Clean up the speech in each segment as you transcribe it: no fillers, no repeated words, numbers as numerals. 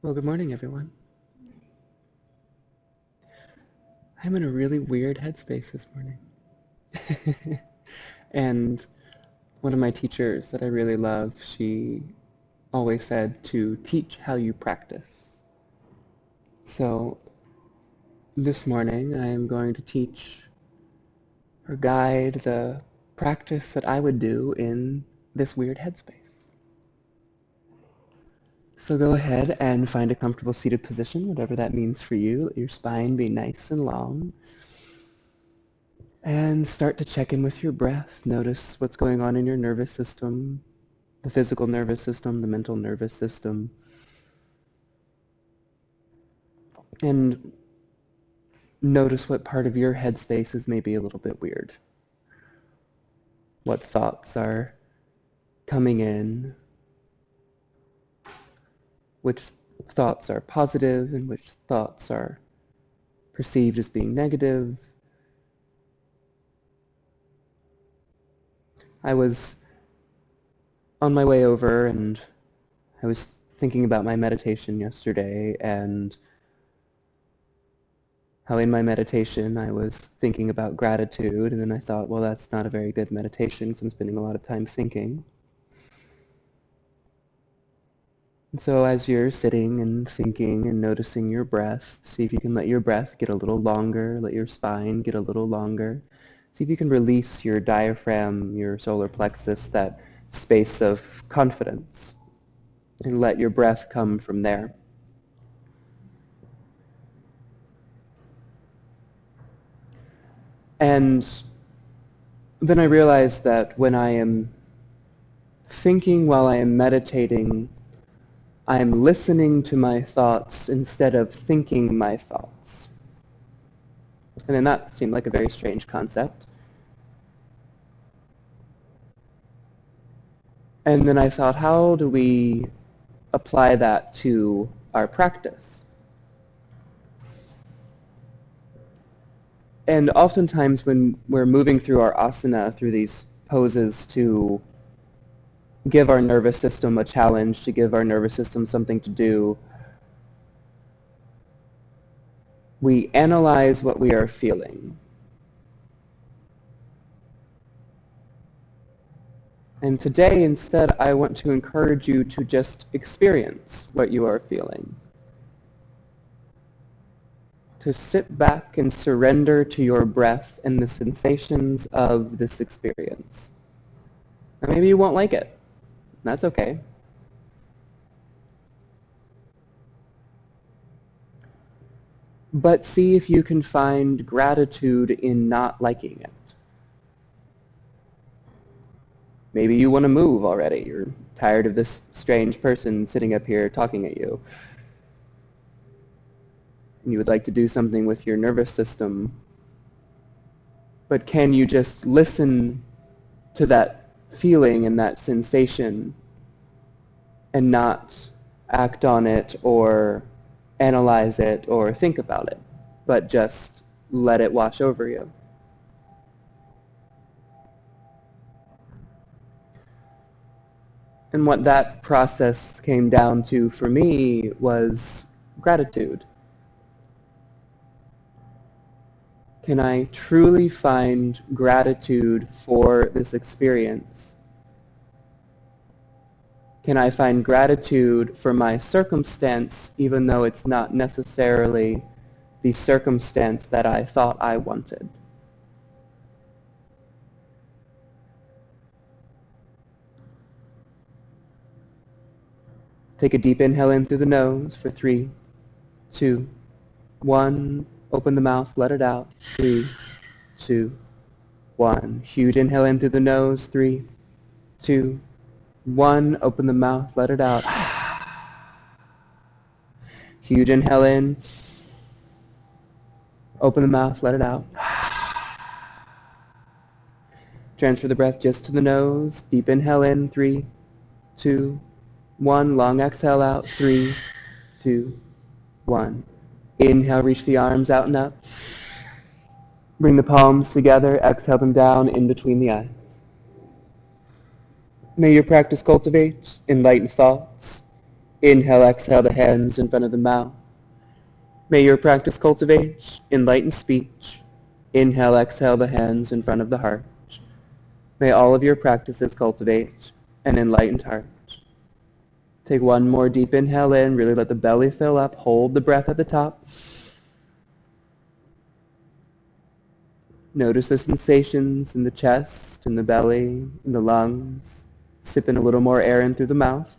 Well, good morning, everyone. I'm in a really weird headspace this morning. And one of my teachers that I really love, she always said to teach how you practice. So this morning I am going to teach or guide the practice that I would do in this weird headspace. So go ahead and find a comfortable seated position, whatever that means for you. Let your spine be nice and long. And start to check in with your breath. Notice what's going on in your nervous system, the physical nervous system, the mental nervous system. And notice what part of your headspace is maybe a little bit weird. What thoughts are coming in, which thoughts are positive and which thoughts are perceived as being negative. I was on my way over and I was thinking about my meditation yesterday and how in my meditation I was thinking about gratitude, and then I thought, well, that's not a very good meditation because I'm spending a lot of time thinking. And so as you're sitting and thinking and noticing your breath, see if you can let your breath get a little longer, let your spine get a little longer. See if you can release your diaphragm, your solar plexus, that space of confidence, and let your breath come from there. And then I realized that when I am thinking while I am meditating, I am listening to my thoughts instead of thinking my thoughts. And then that seemed like a very strange concept. And then I thought, how do we apply that to our practice? And oftentimes when we're moving through our asana, through these poses to give our nervous system a challenge, to give our nervous system something to do, we analyze what we are feeling. And today, instead, I want to encourage you to just experience what you are feeling. To sit back and surrender to your breath and the sensations of this experience. And maybe you won't like it. That's okay. But see if you can find gratitude in not liking it. Maybe you want to move already. You're tired of this strange person sitting up here talking at you. And you would like to do something with your nervous system. But can you just listen to that feeling and that sensation and not act on it or analyze it or think about it, but just let it wash over you? And what that process came down to for me was gratitude. Can I truly find gratitude for this experience? Can I find gratitude for my circumstance, even though it's not necessarily the circumstance that I thought I wanted? Take a deep inhale in through the nose for 3, 2, 1. Open the mouth, let it out. 3, 2, 1. Huge inhale in through the nose. 3, 2, 1. Open the mouth, let it out. Huge inhale in. Open the mouth, let it out. Transfer the breath just to the nose. Deep inhale in. 3, 2, 1. Long exhale out. 3, 2, 1. Inhale, reach the arms out and up. Bring the palms together. Exhale them down in between the eyes. May your practice cultivate enlightened thoughts, Inhale, exhale the hands in front of the mouth. May your practice cultivate enlightened speech. Inhale, exhale the hands in front of the heart. May all of your practices cultivate an enlightened heart. Take one more deep inhale in, really let the belly fill up, hold the breath at the top. Notice the sensations in the chest, in the belly, in the lungs. Sip in a little more air in through the mouth.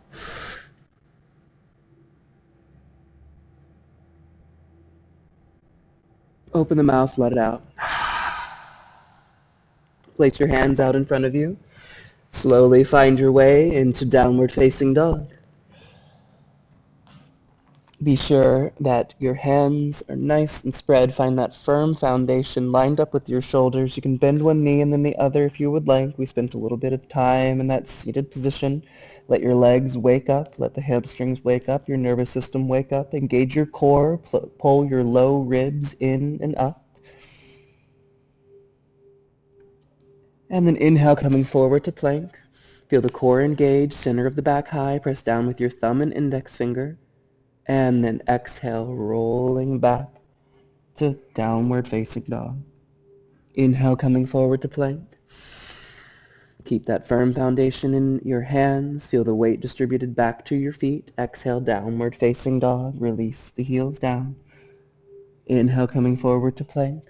Open the mouth, let it out. Place your hands out in front of you. Slowly find your way into downward facing dog. Be sure that your hands are nice and spread. Find that firm foundation lined up with your shoulders. You can bend one knee and then the other if you would like. We spent a little bit of time in that seated position. Let your legs wake up. Let the hamstrings wake up. Your nervous system wake up. Engage your core. Pull your low ribs in and up. And then inhale, coming forward to plank. Feel the core engage, center of the back high. Press down with your thumb and index finger. And then exhale, rolling back to downward facing dog. Inhale, coming forward to plank. Keep that firm foundation in your hands. Feel the weight distributed back to your feet. Exhale, downward facing dog. Release the heels down. Inhale, coming forward to plank.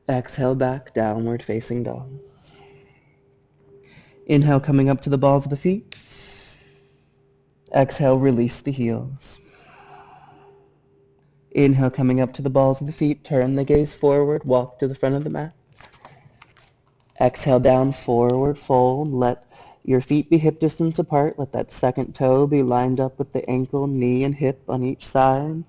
Exhale back, downward facing dog. Inhale, coming up to the balls of the feet. Exhale, release the heels. Inhale, coming up to the balls of the feet. Turn the gaze forward. Walk to the front of the mat. Exhale down, forward fold. Let your feet be hip distance apart. Let that second toe be lined up with the ankle, knee, and hip on each side.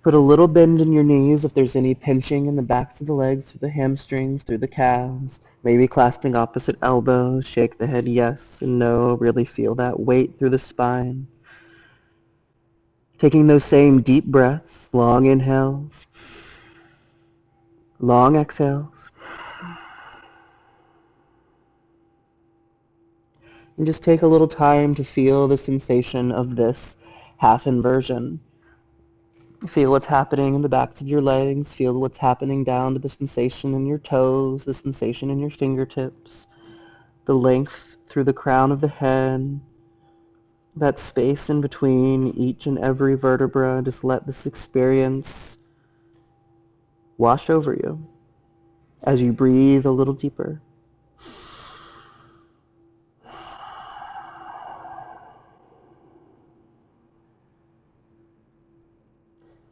Put a little bend in your knees if there's any pinching in the backs of the legs, through the hamstrings, through the calves. Maybe clasping opposite elbows. Shake the head yes and no. Really feel that weight through the spine. Taking those same deep breaths, long inhales, long exhales. And just take a little time to feel the sensation of this half inversion. Feel what's happening in the backs of your legs. Feel what's happening down to the sensation in your toes, the sensation in your fingertips, the length through the crown of the head, that space in between each and every vertebra. Just let this experience wash over you as you breathe a little deeper.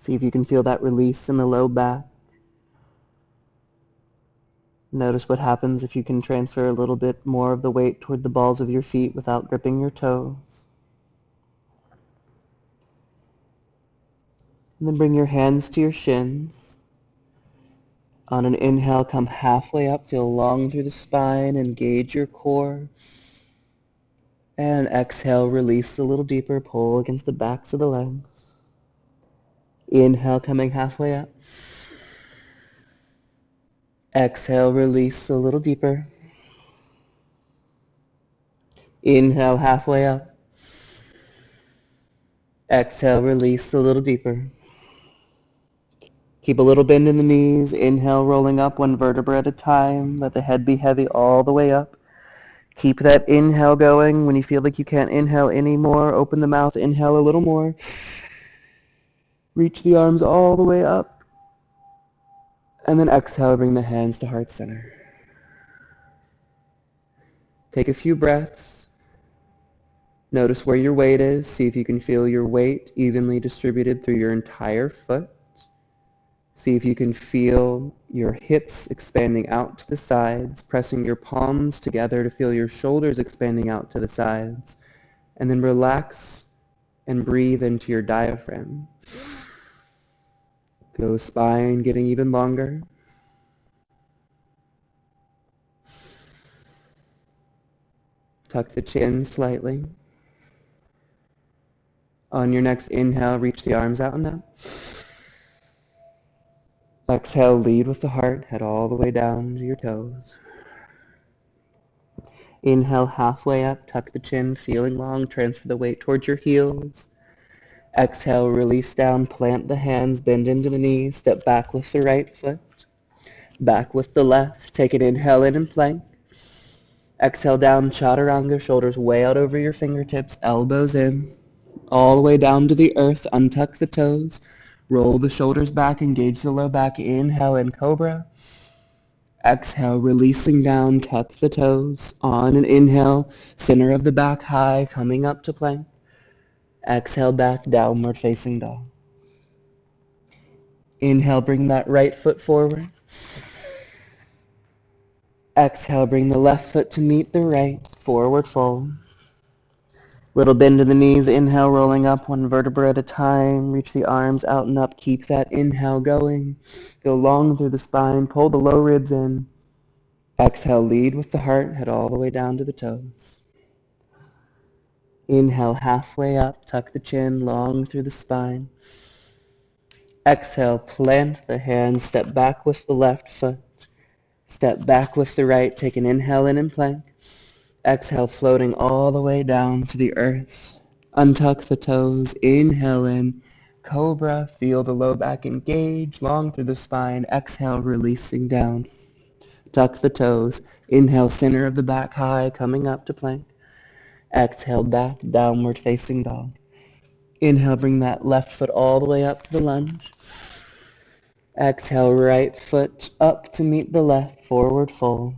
See if you can feel that release in the low back. Notice what happens if you can transfer a little bit more of the weight toward the balls of your feet without gripping your toes. And then bring your hands to your shins. On an inhale, come halfway up, feel long through the spine, engage your core. And exhale, release a little deeper, pull against the backs of the legs. Inhale, coming halfway up. Exhale, release a little deeper. Inhale, halfway up. Exhale, release a little deeper. Keep a little bend in the knees. Inhale, rolling up one vertebra at a time. Let the head be heavy all the way up. Keep that inhale going. When you feel like you can't inhale anymore, open the mouth, inhale a little more. Reach the arms all the way up. And then exhale, bring the hands to heart center. Take a few breaths. Notice where your weight is. See if you can feel your weight evenly distributed through your entire foot. See if you can feel your hips expanding out to the sides, pressing your palms together to feel your shoulders expanding out to the sides. And then relax and breathe into your diaphragm. Feel the spine getting even longer. Tuck the chin slightly. On your next inhale, reach the arms out and up. Exhale, lead with the heart, head all the way down to your toes. Inhale halfway up, tuck the chin, feeling long, transfer the weight towards your heels. Exhale, release down, plant the hands, bend into the knees, step back with the right foot, back with the left. Take an inhale in and plank. Exhale down, chaturanga, shoulders way out over your fingertips, elbows in, all the way down to the earth. Untuck the toes, roll the shoulders back, engage the low back. Inhale in cobra. Exhale, releasing down, tuck the toes. On an inhale, center of the back high, coming up to plank. Exhale back, downward facing dog. Inhale, bring that right foot forward. Exhale, bring the left foot to meet the right, forward fold. Little bend in the knees, inhale, rolling up one vertebra at a time. Reach the arms out and up, keep that inhale going. Go long through the spine, pull the low ribs in. Exhale, lead with the heart, head all the way down to the toes. Inhale, halfway up, tuck the chin, long through the spine. Exhale, plant the hands, step back with the left foot. Step back with the right, take an inhale in and plank. Exhale, floating all the way down to the earth. Untuck the toes, inhale in, cobra, feel the low back engage, long through the spine. Exhale, releasing down. Tuck the toes, inhale, center of the back high, coming up to plank. Exhale, back, downward facing dog. Inhale, bring that left foot all the way up to the lunge. Exhale, right foot up to meet the left, forward fold.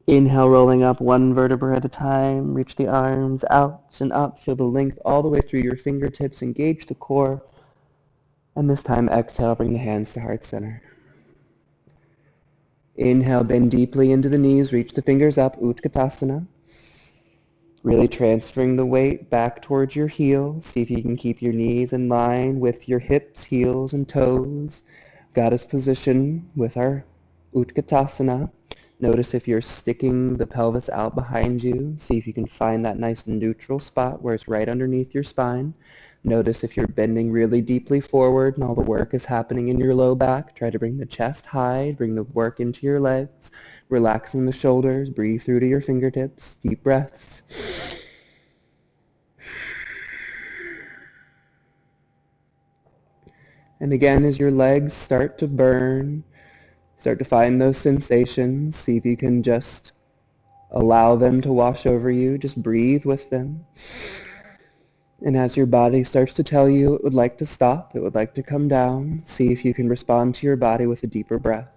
Inhale, rolling up one vertebra at a time. Reach the arms out and up. Feel the length all the way through your fingertips. Engage the core. And this time, exhale, bring the hands to heart center. Inhale, bend deeply into the knees. Reach the fingers up, Utkatasana. Really transferring the weight back towards your heels. See if you can keep your knees in line with your hips, heels, and toes. Goddess position with our Utkatasana. Notice if you're sticking the pelvis out behind you. See if you can find that nice neutral spot where it's right underneath your spine. Notice if you're bending really deeply forward and all the work is happening in your low back. Try to bring the chest high, bring the work into your legs, relaxing the shoulders. Breathe through to your fingertips. Deep breaths. And again, as your legs start to burn, start to find those sensations. See if you can just allow them to wash over you. Just breathe with them. And as your body starts to tell you it would like to stop, it would like to come down, see if you can respond to your body with a deeper breath.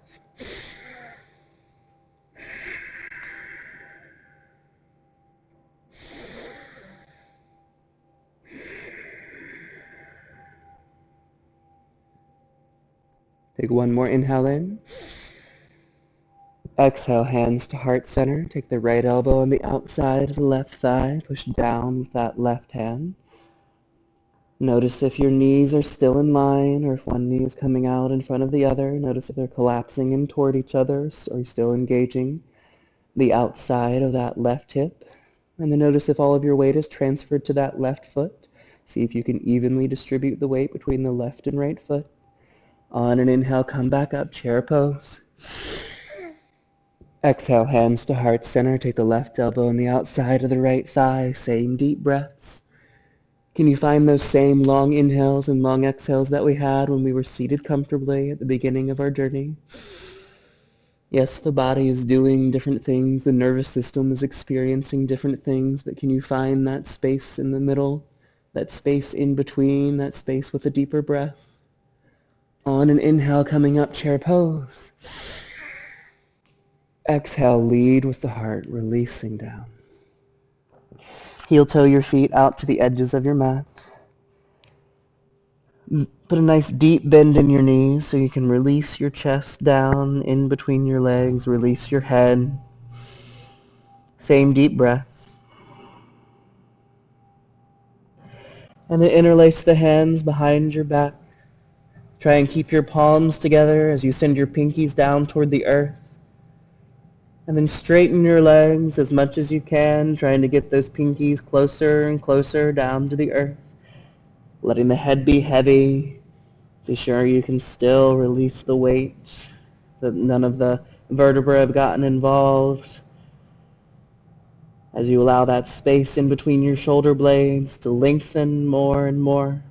Take one more inhale in. Exhale, hands to heart center. Take the right elbow on the outside of the left thigh. Push down with that left hand. Notice if your knees are still in line or if one knee is coming out in front of the other. Notice if they're collapsing in toward each other or you're still engaging the outside of that left hip. And then notice if all of your weight is transferred to that left foot. See if you can evenly distribute the weight between the left and right foot. On an inhale, come back up, chair pose. Exhale, hands to heart center. Take the left elbow on the outside of the right thigh. Same deep breaths. Can you find those same long inhales and long exhales that we had when we were seated comfortably at the beginning of our journey? Yes, the body is doing different things. The nervous system is experiencing different things, but can you find that space in the middle, that space in between, that space with a deeper breath? On an inhale, coming up, chair pose. Exhale, lead with the heart, releasing down. Heel toe your feet out to the edges of your mat. Put a nice deep bend in your knees so you can release your chest down in between your legs, release your head. Same deep breaths. And then interlace the hands behind your back. Try and keep your palms together as you send your pinkies down toward the earth. And then straighten your legs as much as you can, trying to get those pinkies closer and closer down to the earth. Letting the head be heavy. Be sure you can still release the weight, that none of the vertebrae have gotten involved. as you allow that space in between your shoulder blades to lengthen more and more.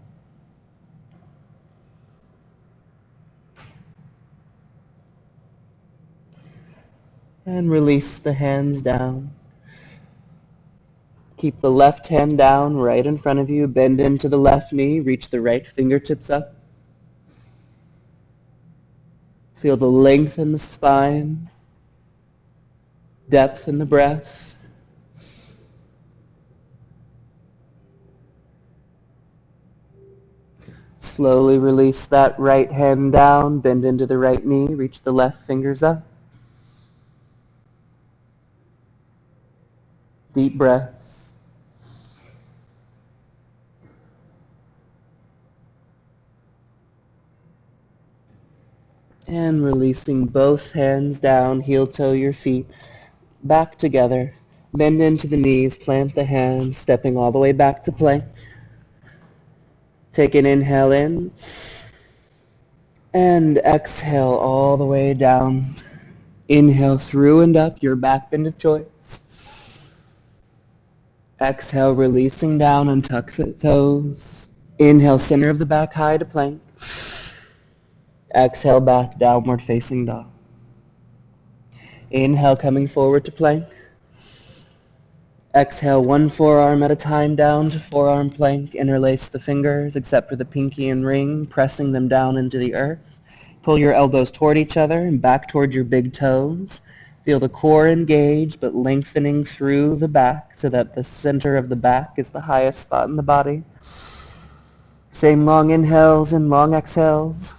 And release the hands down. Keep the left hand down right in front of you. Bend into the left knee. Reach the right fingertips up. Feel the length in the spine, depth in the breath. Slowly release that right hand down. Bend into the right knee. Reach the left fingers up. Deep breaths. And releasing both hands down, heel-toe your feet back together. Bend into the knees, plant the hands, stepping all the way back to plank. Take an inhale in, and exhale all the way down. Inhale through and up, your back bend of choice. Exhale, releasing down, untuck the toes. Inhale, center of the back high to plank. Exhale, back, downward facing dog. Inhale, coming forward to plank. Exhale, one forearm at a time down to forearm plank. Interlace the fingers, except for the pinky and ring, pressing them down into the earth. Pull your elbows toward each other and back toward your big toes. Feel the core engage, but lengthening through the back so that the center of the back is the highest spot in the body. Same long inhales and long exhales.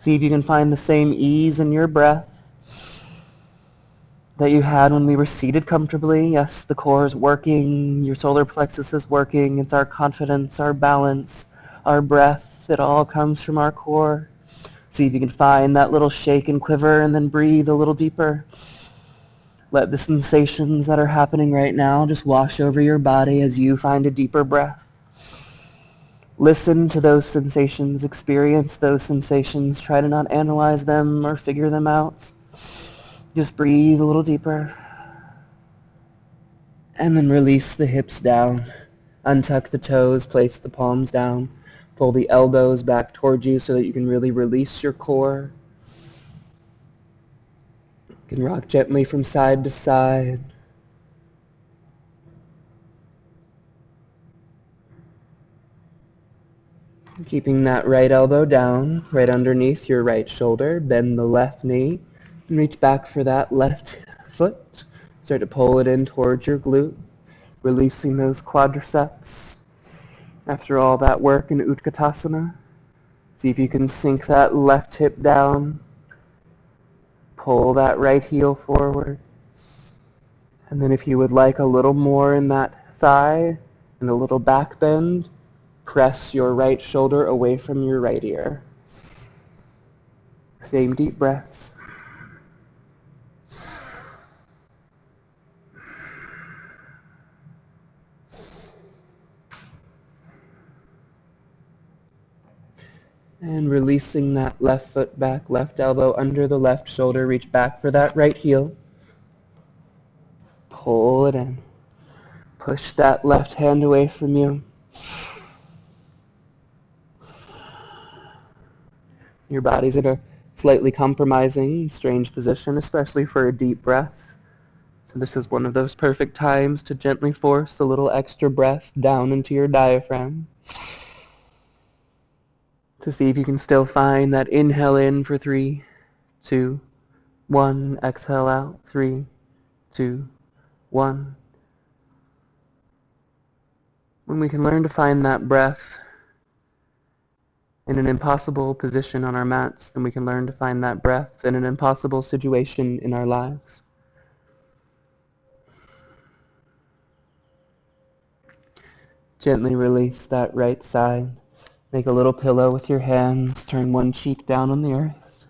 See if you can find the same ease in your breath that you had when we were seated comfortably. Yes, the core is working, your solar plexus is working. It's our confidence, our balance, our breath. It all comes from our core. See if you can find that little shake and quiver, and then breathe a little deeper. Let the sensations that are happening right now just wash over your body as you find a deeper breath. Listen to those sensations, experience those sensations. Try to not analyze them or figure them out. Just breathe a little deeper. And then release the hips down. Untuck the toes, place the palms down. Pull the elbows back towards you so that you can really release your core. You can rock gently from side to side. Keeping that right elbow down, right underneath your right shoulder. Bend the left knee and reach back for that left foot. Start to pull it in towards your glute, releasing those quadriceps. After all that work in Utkatasana, see if you can sink that left hip down. Pull that right heel forward. And then if you would like a little more in that thigh and a little back bend, press your right shoulder away from your right ear. Same deep breaths. And releasing that left foot back, left elbow under the left shoulder. Reach back for that right heel. Pull it in. Push that left hand away from you. Your body's in a slightly compromising, strange position, especially for a deep breath. So this is one of those perfect times to gently force a little extra breath down into your diaphragm. To see if you can still find that inhale in for 3, 2, 1. Exhale out. 3, 2, 1. When we can learn to find that breath in an impossible position on our mats, then we can learn to find that breath in an impossible situation in our lives. Gently release that right side. Make a little pillow with your hands. Turn one cheek down on the earth.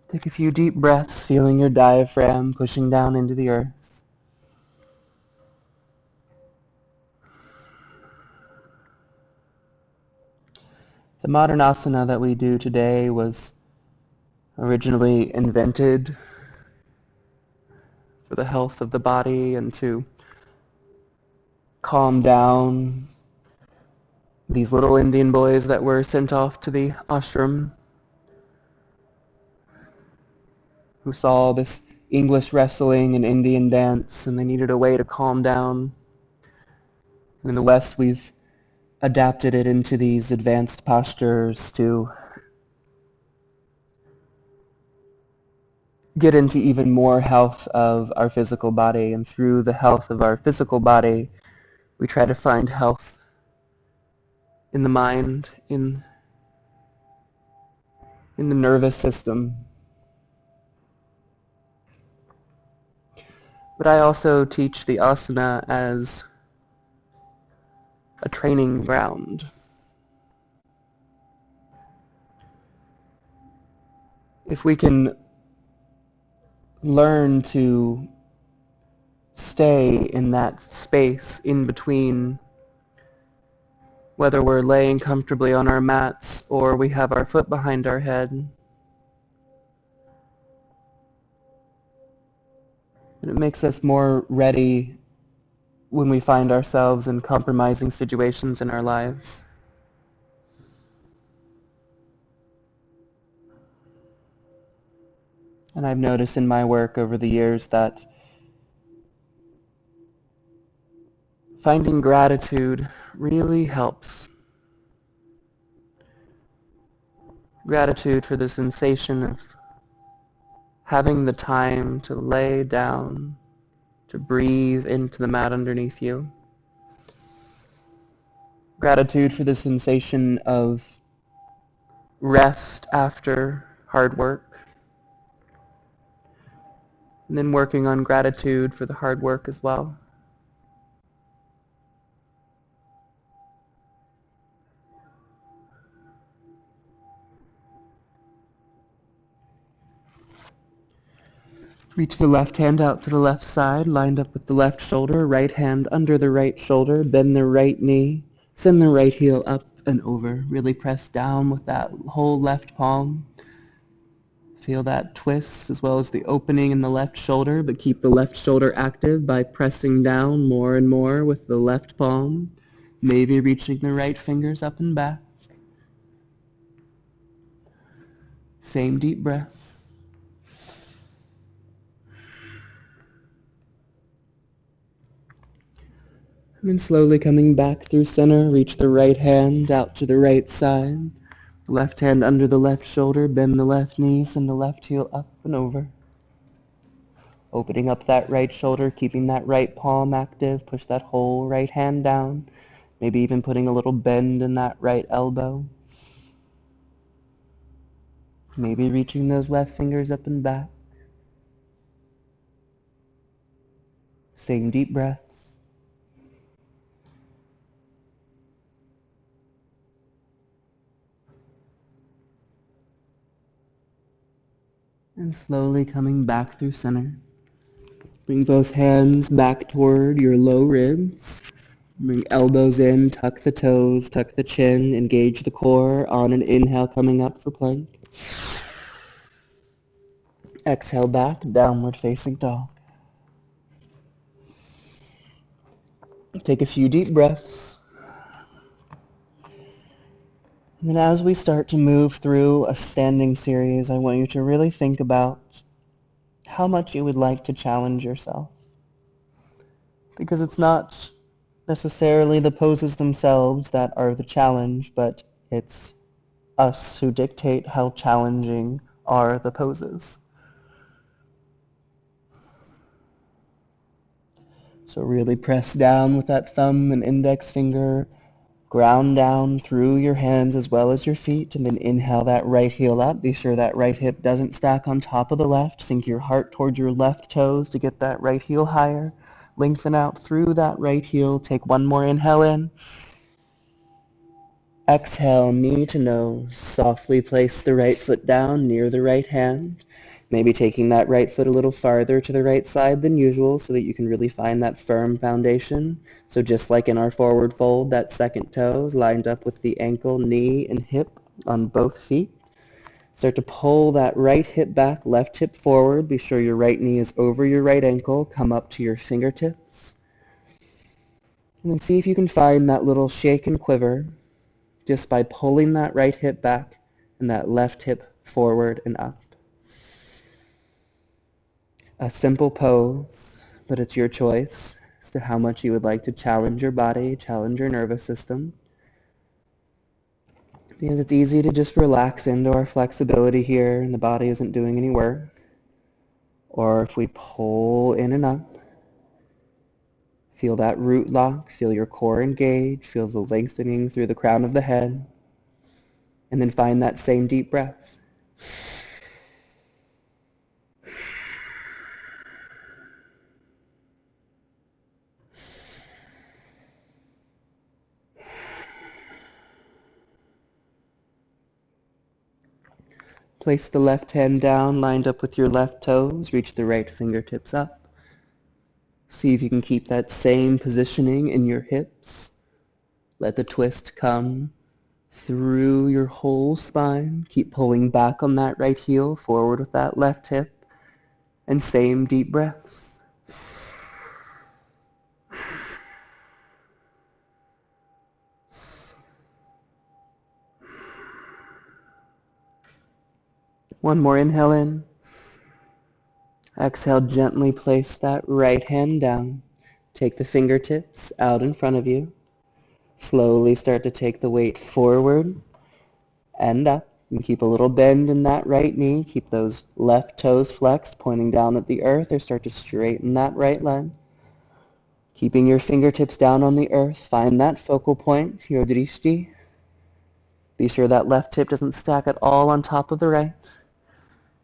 Take a few deep breaths, feeling your diaphragm pushing down into the earth. The modern asana that we do today was originally invented for the health of the body and to calm down these little Indian boys that were sent off to the ashram, who saw this English wrestling and Indian dance, and they needed a way to calm down. And in the West, we've adapted it into these advanced postures to get into even more health of our physical body. And through the health of our physical body, we try to find health in the mind, in the nervous system. But I also teach the asana as a training ground. If we can learn to stay in that space in between, whether we're laying comfortably on our mats or we have our foot behind our head, and it makes us more ready when we find ourselves in compromising situations in our lives. And I've noticed in my work over the years that finding gratitude really helps. Gratitude for the sensation of having the time to lay down, to breathe into the mat underneath you. Gratitude for the sensation of rest after hard work. And then working on gratitude for the hard work as well. Reach the left hand out to the left side, lined up with the left shoulder, right hand under the right shoulder, bend the right knee, send the right heel up and over. Really press down with that whole left palm. Feel that twist as well as the opening in the left shoulder, but keep the left shoulder active by pressing down more and more with the left palm, maybe reaching the right fingers up and back. Same deep breath. And then slowly coming back through center, reach the right hand out to the right side. Left hand under the left shoulder, bend the left knee, send the left heel up and over. Opening up that right shoulder, keeping that right palm active, push that whole right hand down. Maybe even putting a little bend in that right elbow. Maybe reaching those left fingers up and back. Staying deep breaths. And slowly coming back through center. Bring both hands back toward your low ribs. Bring elbows in, tuck the toes, tuck the chin, engage the core on an inhale coming up for plank. Exhale back, downward facing dog. Take a few deep breaths. And then as we start to move through a standing series, I want you to really think about how much you would like to challenge yourself. Because it's not necessarily the poses themselves that are the challenge, but it's us who dictate how challenging are the poses. So really press down with that thumb and index finger, ground down through your hands as well as your feet, and then inhale that right heel up. Be sure that right hip doesn't stack on top of the left. Sink your heart towards your left toes to get that right heel higher. Lengthen out through that right heel. Take one more inhale in. Exhale, knee to nose. Softly place the right foot down near the right hand. Maybe taking that right foot a little farther to the right side than usual so that you can really find that firm foundation. So just like in our forward fold, that second toe is lined up with the ankle, knee, and hip on both feet. Start to pull that right hip back, left hip forward. Be sure your right knee is over your right ankle. Come up to your fingertips. And then see if you can find that little shake and quiver just by pulling that right hip back and that left hip forward and up. A simple pose, but it's your choice as to how much you would like to challenge your body, challenge your nervous system. Because it's easy to just relax into our flexibility here and the body isn't doing any work. Or if we pull in and up, feel that root lock, feel your core engage, feel the lengthening through the crown of the head, and then find that same deep breath. Place the left hand down, lined up with your left toes. Reach the right fingertips up. See if you can keep that same positioning in your hips. Let the twist come through your whole spine. Keep pulling back on that right heel, forward with that left hip, and same deep breaths. One more inhale in. Exhale, gently place that right hand down. Take the fingertips out in front of you. Slowly start to take the weight forward and up. And keep a little bend in that right knee. Keep those left toes flexed, pointing down at the earth, or start to straighten that right leg. Keeping your fingertips down on the earth, find that focal point, your drishti. Be sure that left hip doesn't stack at all on top of the right.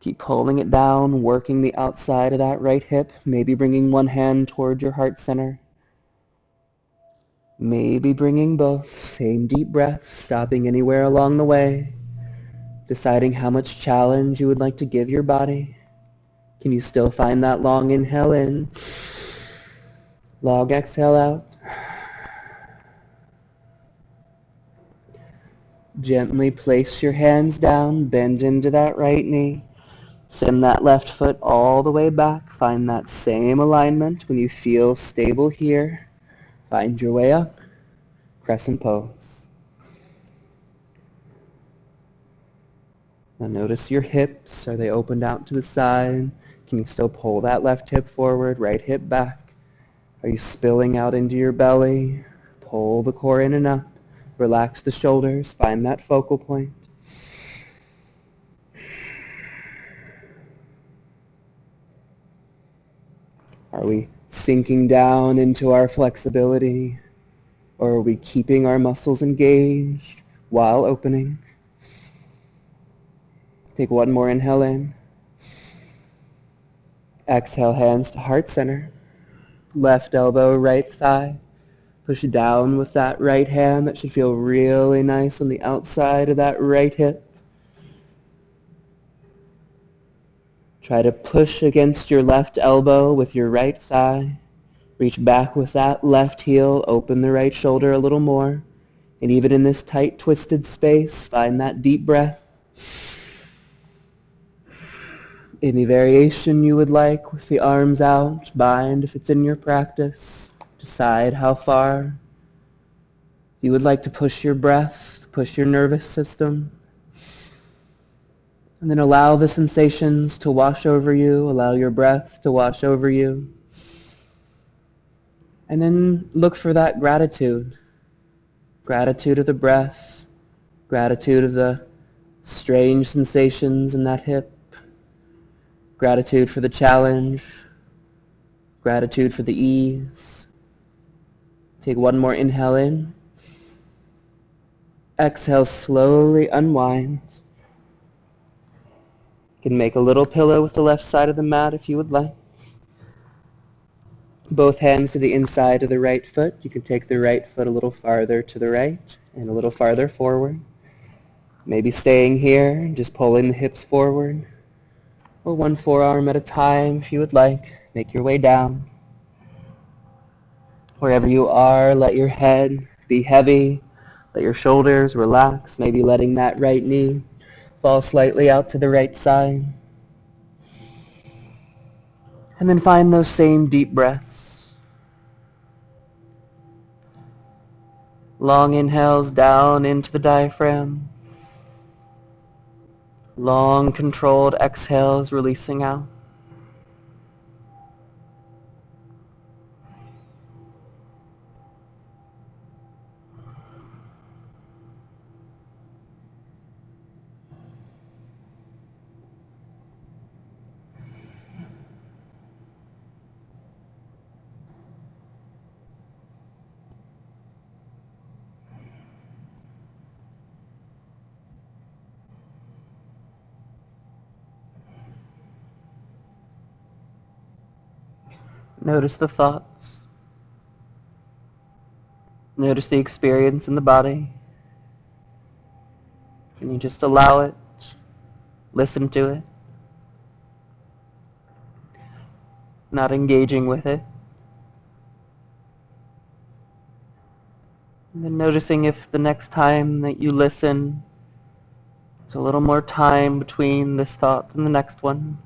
Keep pulling it down, working the outside of that right hip, maybe bringing one hand toward your heart center. Maybe bringing both. Same deep breath, stopping anywhere along the way. Deciding how much challenge you would like to give your body. Can you still find that long inhale in? Long exhale out. Gently place your hands down, bend into that right knee. Send that left foot all the way back. Find that same alignment. When you feel stable here, find your way up. Crescent pose. Now notice your hips. Are they opened out to the side? Can you still pull that left hip forward, right hip back? Are you spilling out into your belly? Pull the core in and up. Relax the shoulders. Find that focal point. Are we sinking down into our flexibility? Or are we keeping our muscles engaged while opening? Take one more inhale in. Exhale, hands to heart center. Left elbow, right thigh. Push down with that right hand. That should feel really nice on the outside of that right hip. Try to push against your left elbow with your right thigh. Reach back with that left heel. Open the right shoulder a little more. And even in this tight, twisted space, find that deep breath. Any variation you would like with the arms out, bind if it's in your practice. Decide how far you would like to push your breath, push your nervous system. And then allow the sensations to wash over you, allow your breath to wash over you. And then look for that gratitude. Gratitude of the breath, gratitude of the strange sensations in that hip, gratitude for the challenge, gratitude for the ease. Take one more inhale in. Exhale, slowly unwind. You can make a little pillow with the left side of the mat if you would like. Both hands to the inside of the right foot. You can take the right foot a little farther to the right and a little farther forward. Maybe staying here, just pulling the hips forward. Or one forearm at a time if you would like. Make your way down. Wherever you are, let your head be heavy. Let your shoulders relax. Maybe letting that right knee Fall slightly out to the right side. And then find those same deep breaths. Long inhales down into the diaphragm. Long controlled exhales releasing out. Notice the thoughts. Notice the experience in the body. Can you just allow it? Listen to it. Not engaging with it. And then noticing if the next time that you listen, there's a little more time between this thought and the next one.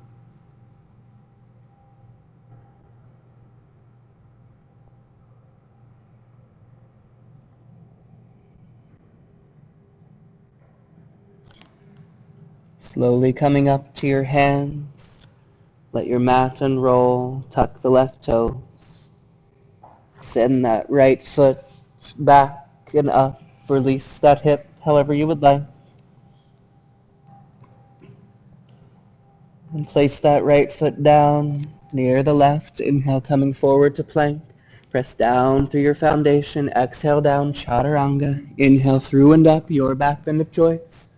Slowly coming up to your hands, let your mat unroll, tuck the left toes. Send that right foot back and up, release that hip however you would like. And place that right foot down near the left. Inhale, coming forward to plank. Press down through your foundation. Exhale down, chaturanga. Inhale through and up, your back bend of choice.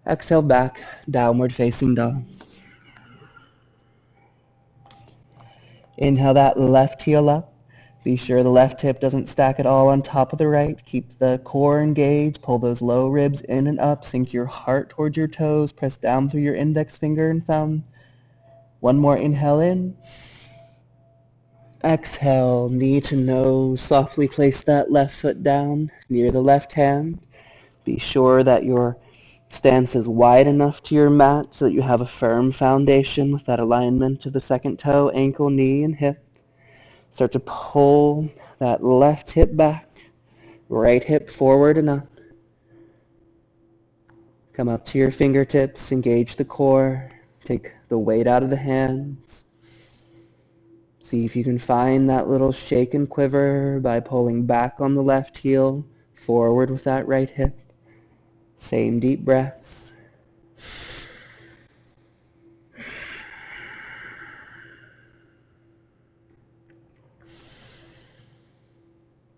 Exhale back, downward facing dog. Inhale that left heel up. Be sure the left hip doesn't stack at all on top of the right. Keep the core engaged. Pull those low ribs in and up. Sink your heart towards your toes. Press down through your index finger and thumb. One more inhale in. Exhale, knee to nose. Softly place that left foot down near the left hand. Be sure that your stance is wide enough to your mat so that you have a firm foundation with that alignment of the second toe, ankle, knee, and hip. Start to pull that left hip back, right hip forward and up. Come up to your fingertips, engage the core, take the weight out of the hands. See if you can find that little shake and quiver by pulling back on the left heel, forward with that right hip. Same deep breaths.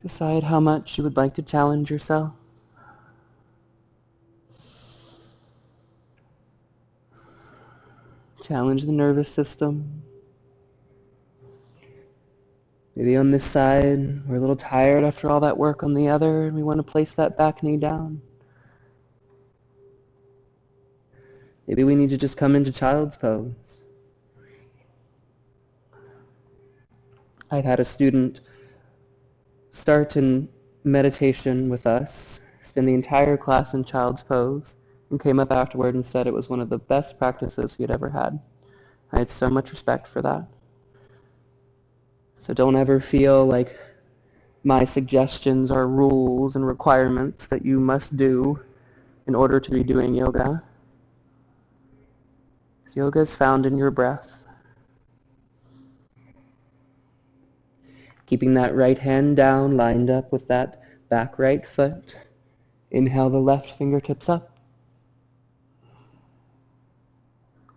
Decide how much you would like to challenge yourself. Challenge the nervous system. Maybe on this side, we're a little tired after all that work on the other, and we want to place that back knee down. Maybe we need to just come into child's pose. I'd had a student start in meditation with us, spend the entire class in child's pose, and came up afterward and said it was one of the best practices he had ever had. I had so much respect for that. So don't ever feel like my suggestions are rules and requirements that you must do in order to be doing yoga. Yoga is found in your breath. Keeping that right hand down, lined up with that back right foot. Inhale the left fingertips up.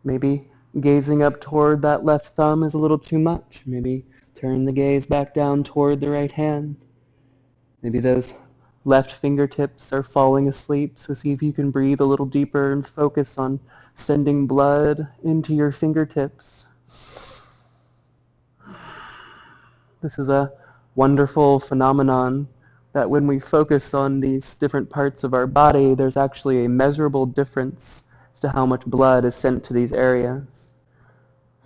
Maybe gazing up toward that left thumb is a little too much. Maybe turn the gaze back down toward the right hand. Maybe those left fingertips are falling asleep, so see if you can breathe a little deeper and focus on sending blood into your fingertips. This is a wonderful phenomenon that when we focus on these different parts of our body, there's actually a measurable difference as to how much blood is sent to these areas.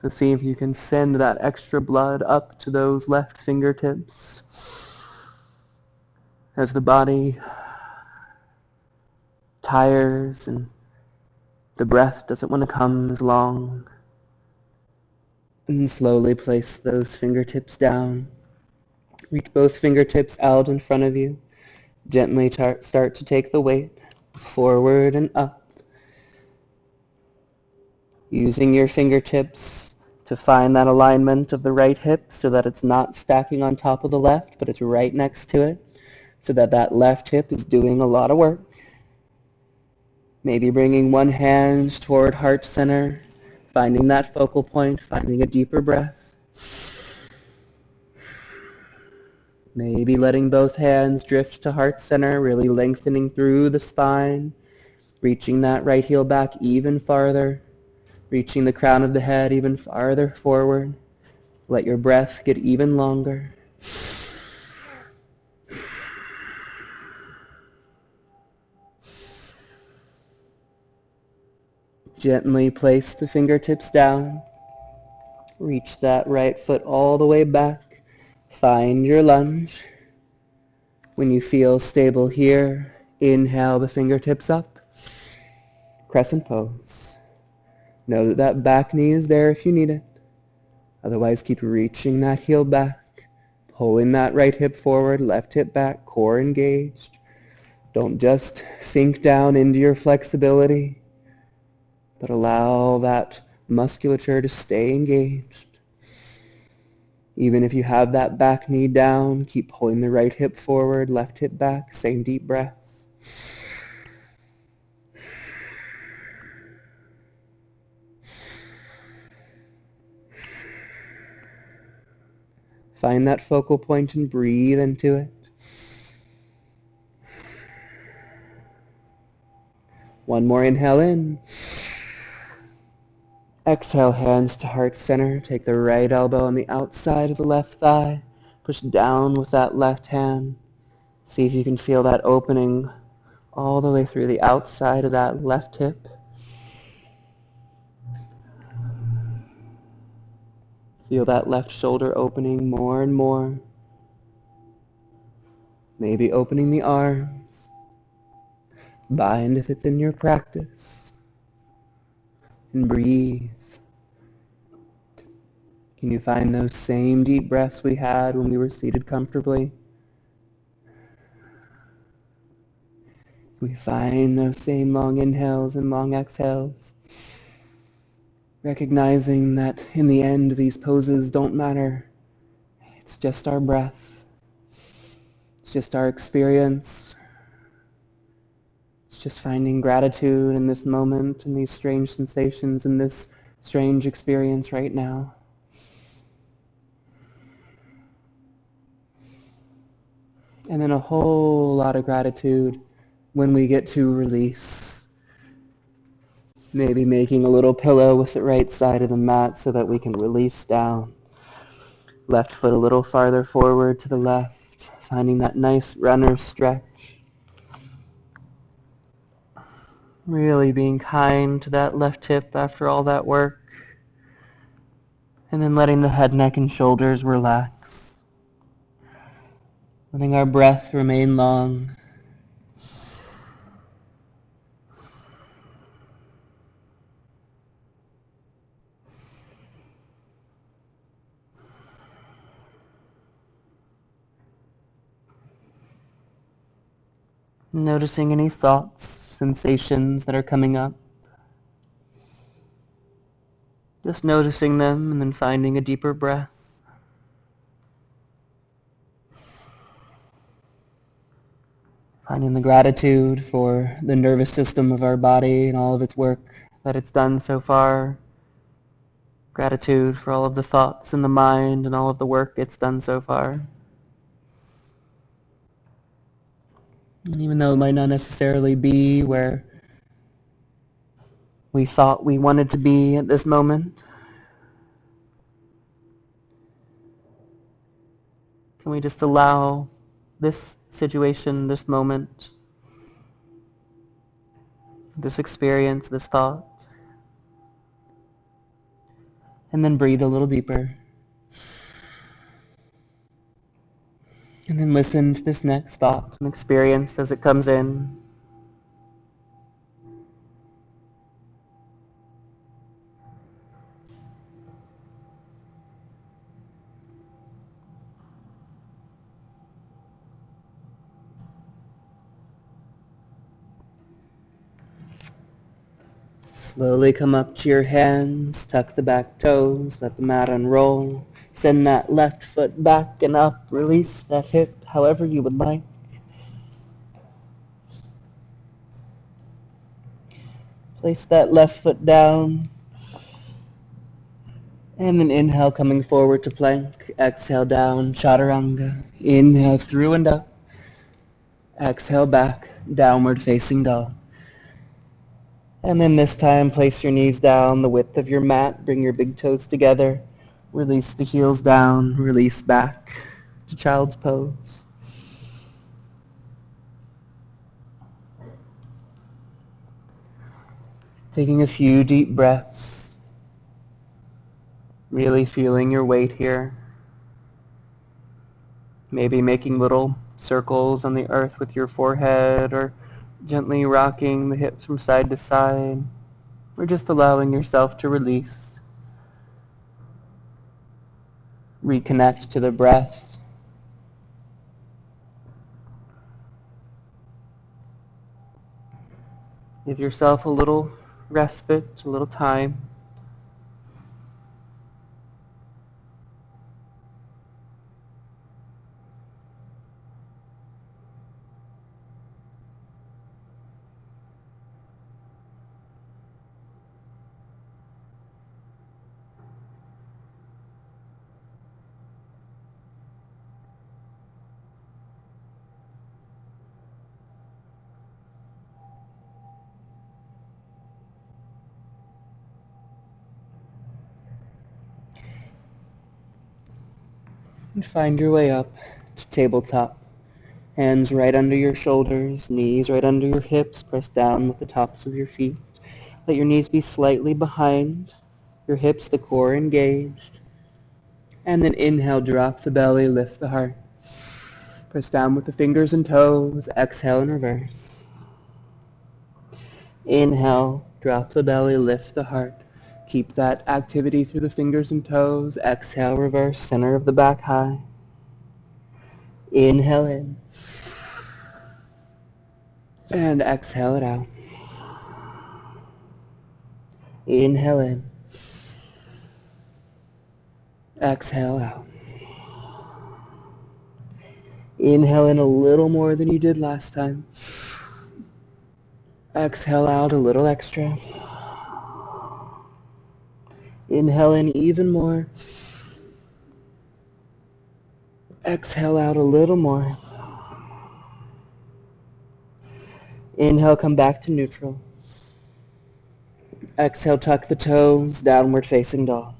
So see if you can send that extra blood up to those left fingertips as the body tires and The breath doesn't want to come as long. And slowly place those fingertips down. Reach both fingertips out in front of you. Gently start to take the weight forward and up. Using your fingertips to find that alignment of the right hip so that it's not stacking on top of the left, but it's right next to it, so that that left hip is doing a lot of work. Maybe bringing one hand toward heart center, finding that focal point, finding a deeper breath. Maybe letting both hands drift to heart center, really lengthening through the spine, reaching that right heel back even farther, reaching the crown of the head even farther forward. Let your breath get even longer. Gently place the fingertips down. Reach that right foot all the way back. Find your lunge. When you feel stable here, inhale the fingertips up. Crescent pose. Know that that back knee is there if you need it. Otherwise, keep reaching that heel back. Pulling that right hip forward, left hip back, core engaged. Don't just sink down into your flexibility, but allow that musculature to stay engaged. Even if you have that back knee down, keep pulling the right hip forward, left hip back, same deep breath. Find that focal point and breathe into it. One more inhale in. Exhale, hands to heart center. Take the right elbow on the outside of the left thigh. Push down with that left hand. See if you can feel that opening all the way through the outside of that left hip. Feel that left shoulder opening more and more. Maybe opening the arms. Bind if it's in your practice. And breathe. Can you find those same deep breaths we had when we were seated comfortably? Can we find those same long inhales and long exhales? Recognizing that in the end, these poses don't matter. It's just our breath. It's just our experience. It's just finding gratitude in this moment, in these strange sensations, in this strange experience right now. And then a whole lot of gratitude when we get to release. Maybe making a little pillow with the right side of the mat so that we can release down. Left foot a little farther forward to the left, finding that nice runner stretch. Really being kind to that left hip after all that work. And then letting the head, neck, and shoulders relax. Letting our breath remain long. Noticing any thoughts, sensations that are coming up. Just noticing them and then finding a deeper breath. Finding the gratitude for the nervous system of our body and all of its work that it's done so far. Gratitude for all of the thoughts in the mind and all of the work it's done so far. And even though it might not necessarily be where we thought we wanted to be at this moment, can we just allow this situation, this moment, this experience, this thought, and then breathe a little deeper. And then listen to this next thought and experience as it comes in. Slowly come up to your hands, tuck the back toes, let the mat unroll. Send that left foot back and up, release that hip however you would like. Place that left foot down, and then inhale coming forward to plank. Exhale down, chaturanga. Inhale through and up. Exhale back, downward facing dog. And then this time, place your knees down the width of your mat. Bring your big toes together. Release the heels down. Release back to child's pose. Taking a few deep breaths. Really feeling your weight here. Maybe making little circles on the earth with your forehead, or gently rocking the hips from side to side, or just allowing yourself to release. Reconnect to the breath. Give yourself a little respite, a little time. And find your way up to tabletop. Hands right under your shoulders, knees right under your hips, press down with the tops of your feet. Let your knees be slightly behind, your hips, the core engaged. And then inhale, drop the belly, lift the heart. Press down with the fingers and toes, exhale and reverse. Inhale, drop the belly, lift the heart. Keep that activity through the fingers and toes, exhale, reverse, center of the back high. Inhale in. And exhale it out. Inhale in. Exhale out. Inhale in a little more than you did last time. Exhale out a little extra. Inhale in even more. Exhale out a little more. Inhale, come back to neutral. Exhale, tuck the toes, downward facing dog.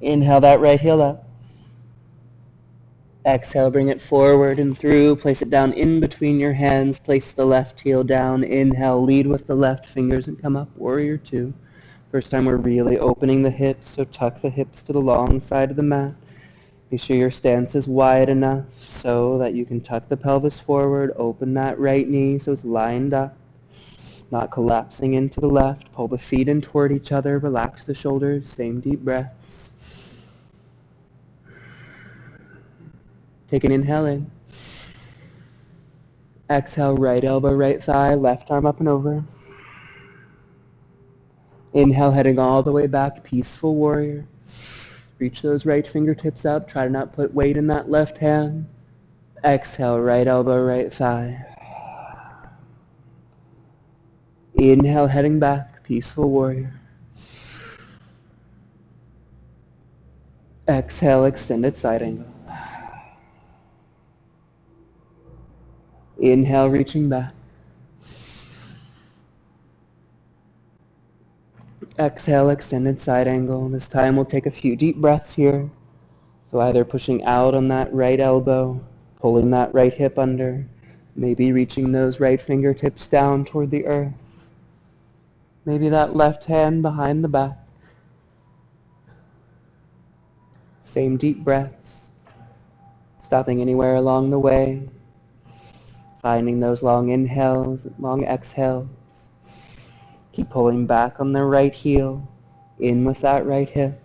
Inhale that right heel up. Exhale, bring it forward and through. Place it down in between your hands. Place the left heel down. Inhale, lead with the left fingers and come up, warrior two. First time we're really opening the hips, so tuck the hips to the long side of the mat. Be sure your stance is wide enough so that you can tuck the pelvis forward, open that right knee so it's lined up, not collapsing into the left. Pull the feet in toward each other, relax the shoulders, same deep breaths. Take an inhale in. Exhale, right elbow, right thigh, left arm up and over. Inhale, heading all the way back, peaceful warrior. Reach those right fingertips up. Try to not put weight in that left hand. Exhale, right elbow, right thigh. Inhale, heading back, peaceful warrior. Exhale, extended side angle. Inhale, reaching back. Exhale, extended side angle. This time we'll take a few deep breaths here. So either pushing out on that right elbow, pulling that right hip under, maybe reaching those right fingertips down toward the earth. Maybe that left hand behind the back. Same deep breaths. Stopping anywhere along the way. Finding those long inhales, long exhales. Keep pulling back on the right heel, in with that right hip,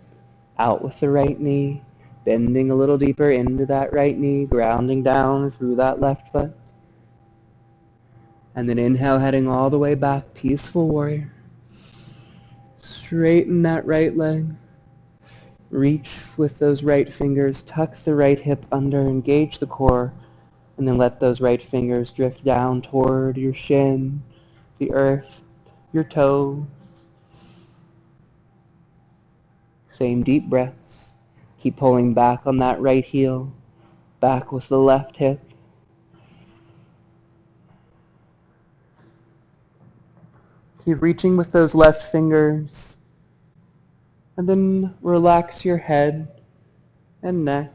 out with the right knee, bending a little deeper into that right knee, grounding down through that left foot. And then inhale, heading all the way back, peaceful warrior. Straighten that right leg. Reach with those right fingers, tuck the right hip under, engage the core, and then let those right fingers drift down toward your shin, the earth, your toes. Same deep breaths. Keep pulling back on that right heel, back with the left hip. Keep reaching with those left fingers, and then relax your head and neck.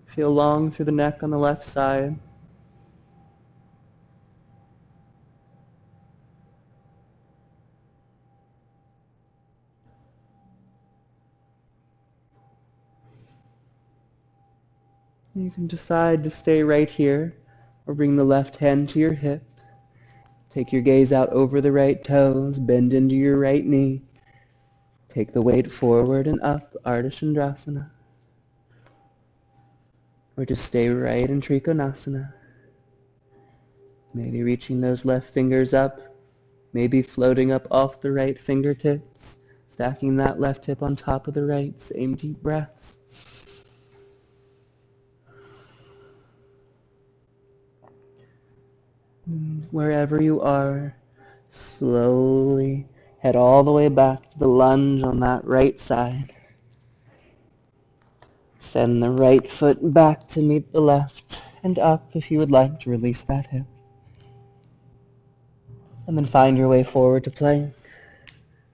Feel long through the neck on the left side. You can decide to stay right here or bring the left hand to your hip. Take your gaze out over the right toes, bend into your right knee. Take the weight forward and up, Ardha Chandrasana. Or just stay right in Trikonasana. Maybe reaching those left fingers up, maybe floating up off the right fingertips, stacking that left hip on top of the right, same deep breaths. And wherever you are, slowly head all the way back to the lunge on that right side. Send the right foot back to meet the left, and up if you would like to release that hip. And then find your way forward to plank.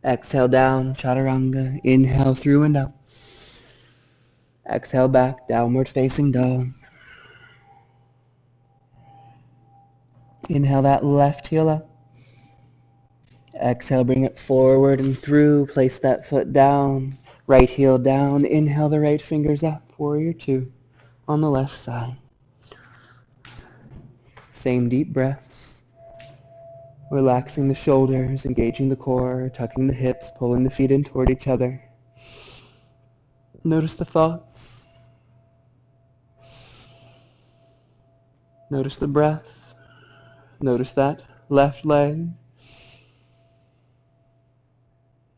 Exhale down, chaturanga. Inhale through and up. Exhale back, downward facing dog. Inhale that left heel up. Exhale, bring it forward and through. Place that foot down, right heel down. Inhale the right fingers up, warrior two on the left side. Same deep breaths. Relaxing the shoulders, engaging the core, tucking the hips, pulling the feet in toward each other. Notice the thoughts. Notice the breath. Notice that left leg.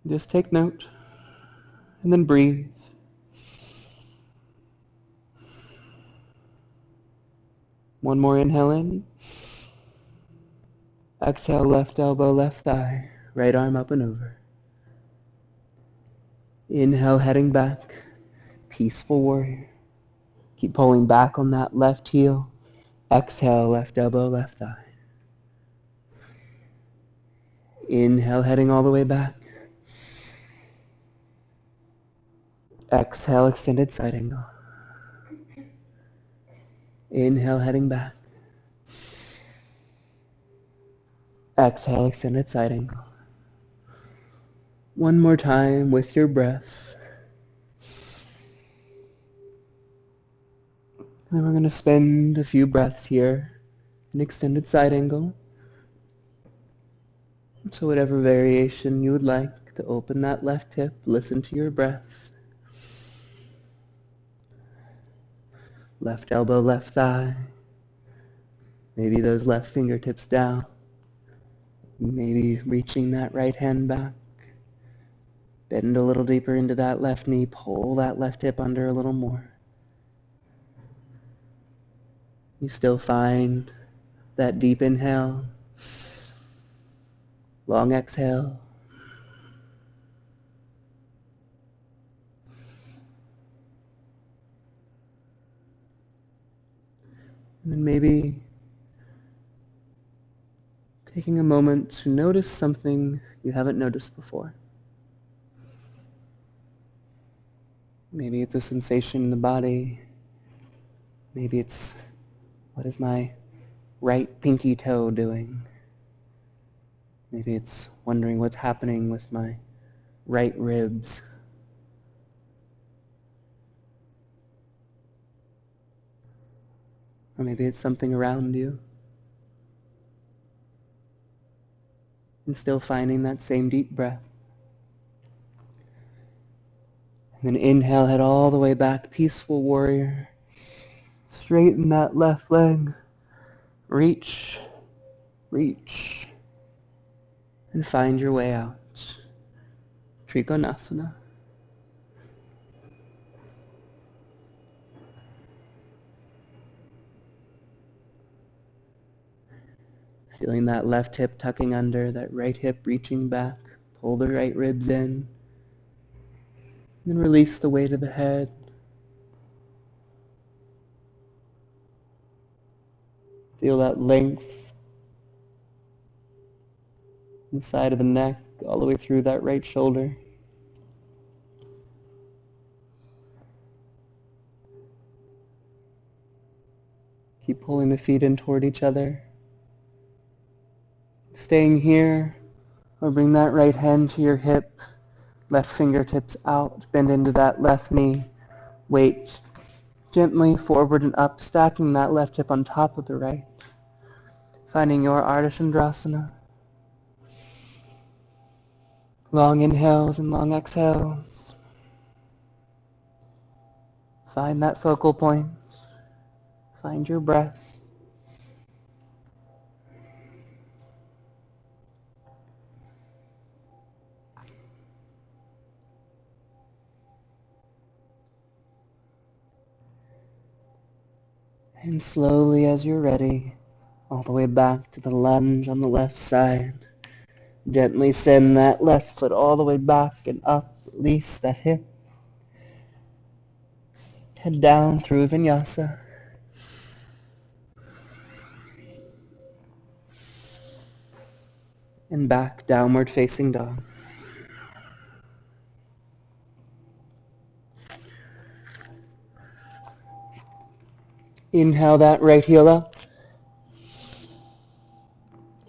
Just take note and then breathe. One more inhale in. Exhale, left elbow, left thigh, right arm up and over. Inhale, heading back, peaceful warrior. Keep pulling back on that left heel. Exhale, left elbow, left thigh. Inhale, heading all the way back. Exhale, extended side angle. Inhale, heading back. Exhale, extended side angle. One more time with your breath. Then we're going to spend a few breaths here in extended side angle. So whatever variation you would like to open that left hip, listen to your breath. Left elbow, left thigh. Maybe those left fingertips down. Maybe reaching that right hand back. Bend a little deeper into that left knee. Pull that left hip under a little more. You still find that deep inhale. Long exhale. And then maybe taking a moment to notice something you haven't noticed before. Maybe it's a sensation in the body. Maybe it's, what is my right pinky toe doing? Maybe it's wondering what's happening with my right ribs. Or maybe it's something around you. And still finding that same deep breath. And then inhale, head all the way back, peaceful warrior. Straighten that left leg. Reach. reach, and find your way out. Trikonasana. Feeling that left hip tucking under, that right hip reaching back. Pull the right ribs in. And release the weight of the head. Feel that length inside of the neck, all the way through that right shoulder. Keep pulling the feet in toward each other. Staying here, or bring that right hand to your hip, left fingertips out, bend into that left knee. Weight gently forward and up, stacking that left hip on top of the right. Finding your Ardha Chandrasana. Long inhales and long exhales. Find that focal point. Find your breath. And slowly, as you're ready, all the way back to the lunge on the left side. Gently send that left foot all the way back and up. Release that hip. Head down through Vinyasa. And back, downward facing dog. Inhale that right heel up.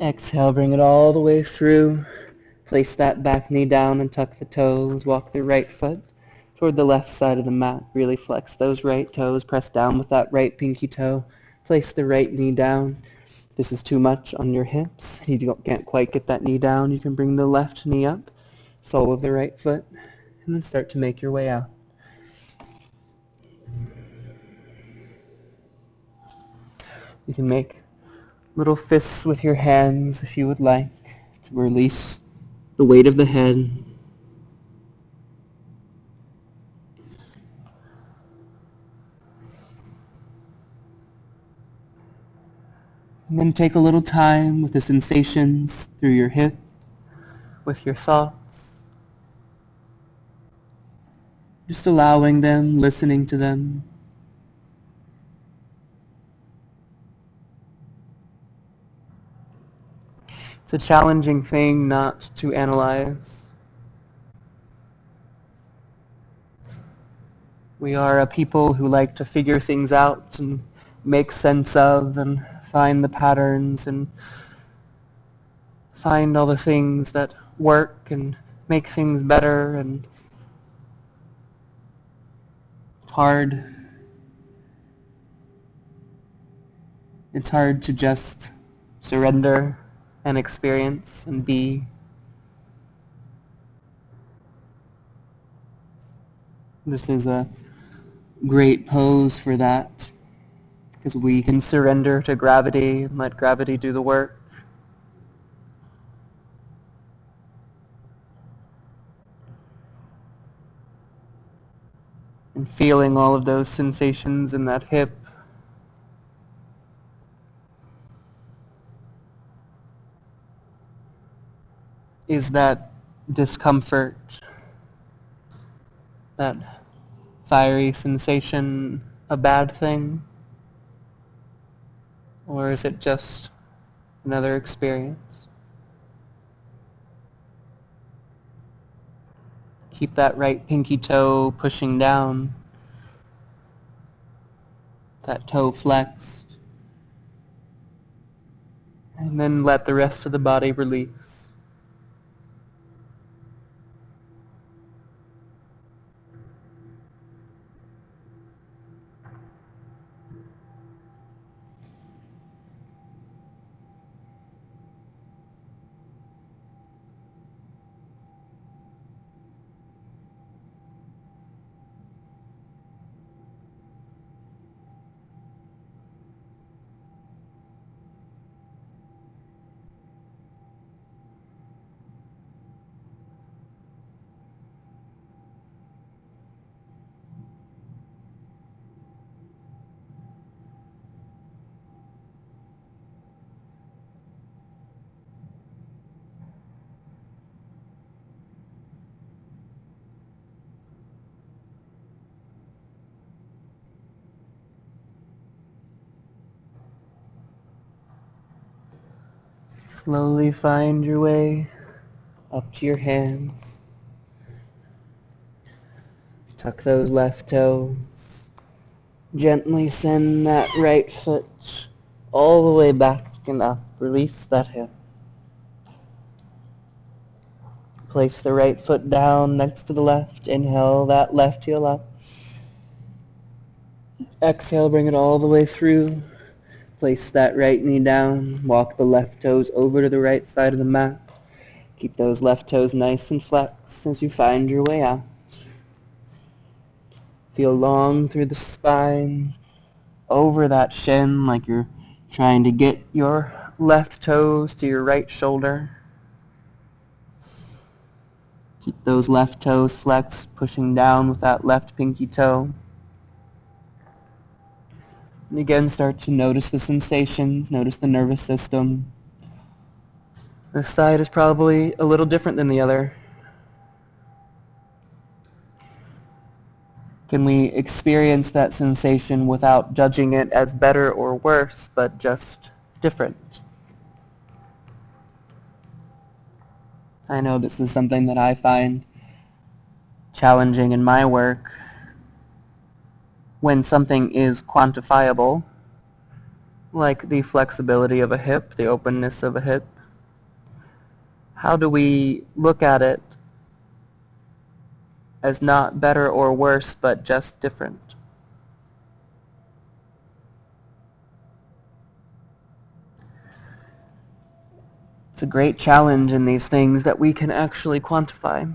Exhale, bring it all the way through. Place that back knee down and tuck the toes. Walk the right foot toward the left side of the mat. Really flex those right toes. Press down with that right pinky toe. Place the right knee down. This is too much on your hips. You can't quite get that knee down. You can bring the left knee up, sole of the right foot, and then start to make your way out. You can make little fists with your hands if you would like to release the weight of the head. And then take a little time with the sensations through your hip, with your thoughts. Just allowing them, listening to them. It's a challenging thing not to analyze. We are a people who like to figure things out and make sense of and find the patterns and find all the things that work and make things better, and it's hard. It's hard to just surrender and experience and be. This is a great pose for that, because we can surrender to gravity and let gravity do the work. And feeling all of those sensations in that hip. Is that discomfort, that fiery sensation, a bad thing? Or is it just another experience? Keep that right pinky toe pushing down, that toe flexed, and then let the rest of the body release. Slowly find your way up to your hands. Tuck those left toes. Gently send that right foot all the way back and up. Release that hip. Place the right foot down next to the left. Inhale that left heel up. Exhale, bring it all the way through. Place that right knee down. Walk the left toes over to the right side of the mat. Keep those left toes nice and flexed as you find your way out. Feel long through the spine, over that shin like you're trying to get your left toes to your right shoulder. Keep those left toes flexed, pushing down with that left pinky toe. And again, start to notice the sensations, notice the nervous system. This side is probably a little different than the other. Can we experience that sensation without judging it as better or worse, but just different? I know this is something that I find challenging in my work. When something is quantifiable, like the flexibility of a hip, the openness of a hip, how do we look at it as not better or worse, but just different? It's a great challenge in these things that we can actually quantify.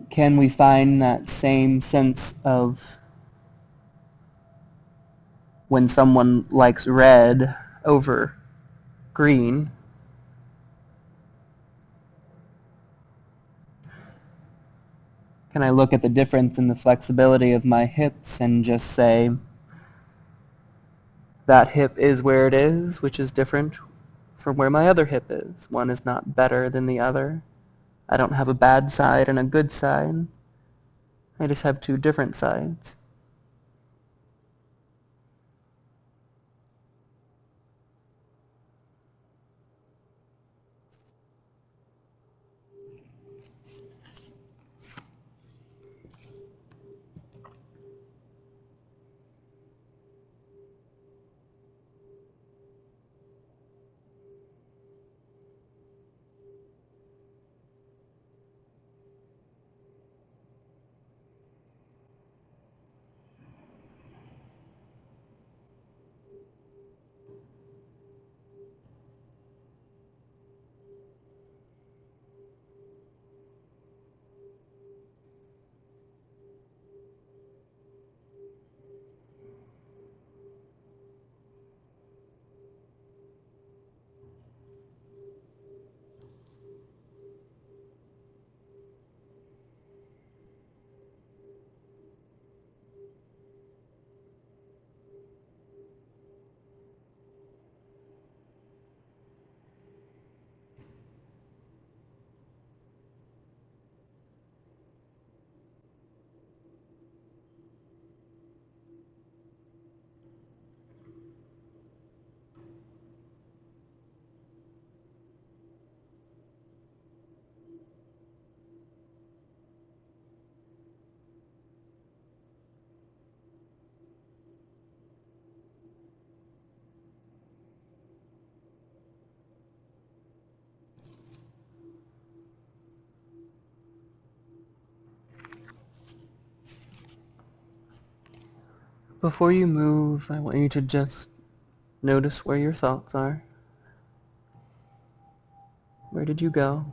Can we find that same sense of when someone likes red over green? Can I look at the difference in the flexibility of my hips and just say, that hip is where it is, which is different from where my other hip is. One is not better than the other. I don't have a bad side and a good side. I just have two different sides. Before you move, I want you to just notice where your thoughts are. Where did you go?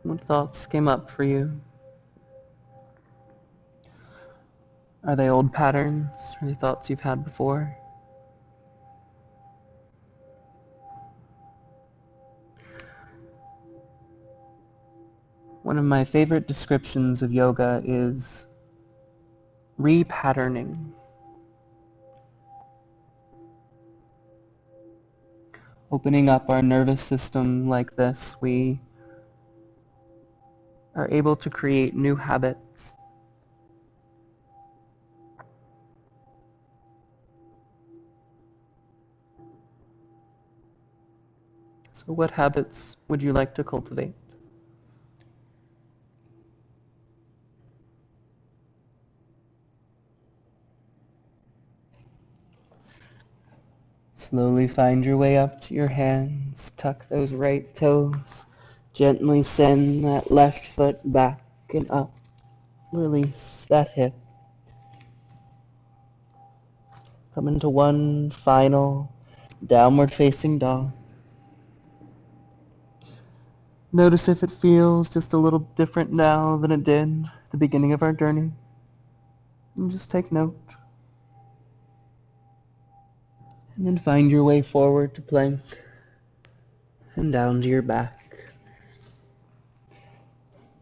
What thoughts came up for you? Are they old patterns? Are they thoughts you've had before? One of my favorite descriptions of yoga is repatterning. Opening up our nervous system like this, we are able to create new habits. So what habits would you like to cultivate? Slowly find your way up to your hands. Tuck those right toes. Gently send that left foot back and up. Release that hip. Come into one final downward facing dog. Notice if it feels just a little different now than it did at the beginning of our journey. And just take note. And then find your way forward to plank and down to your back.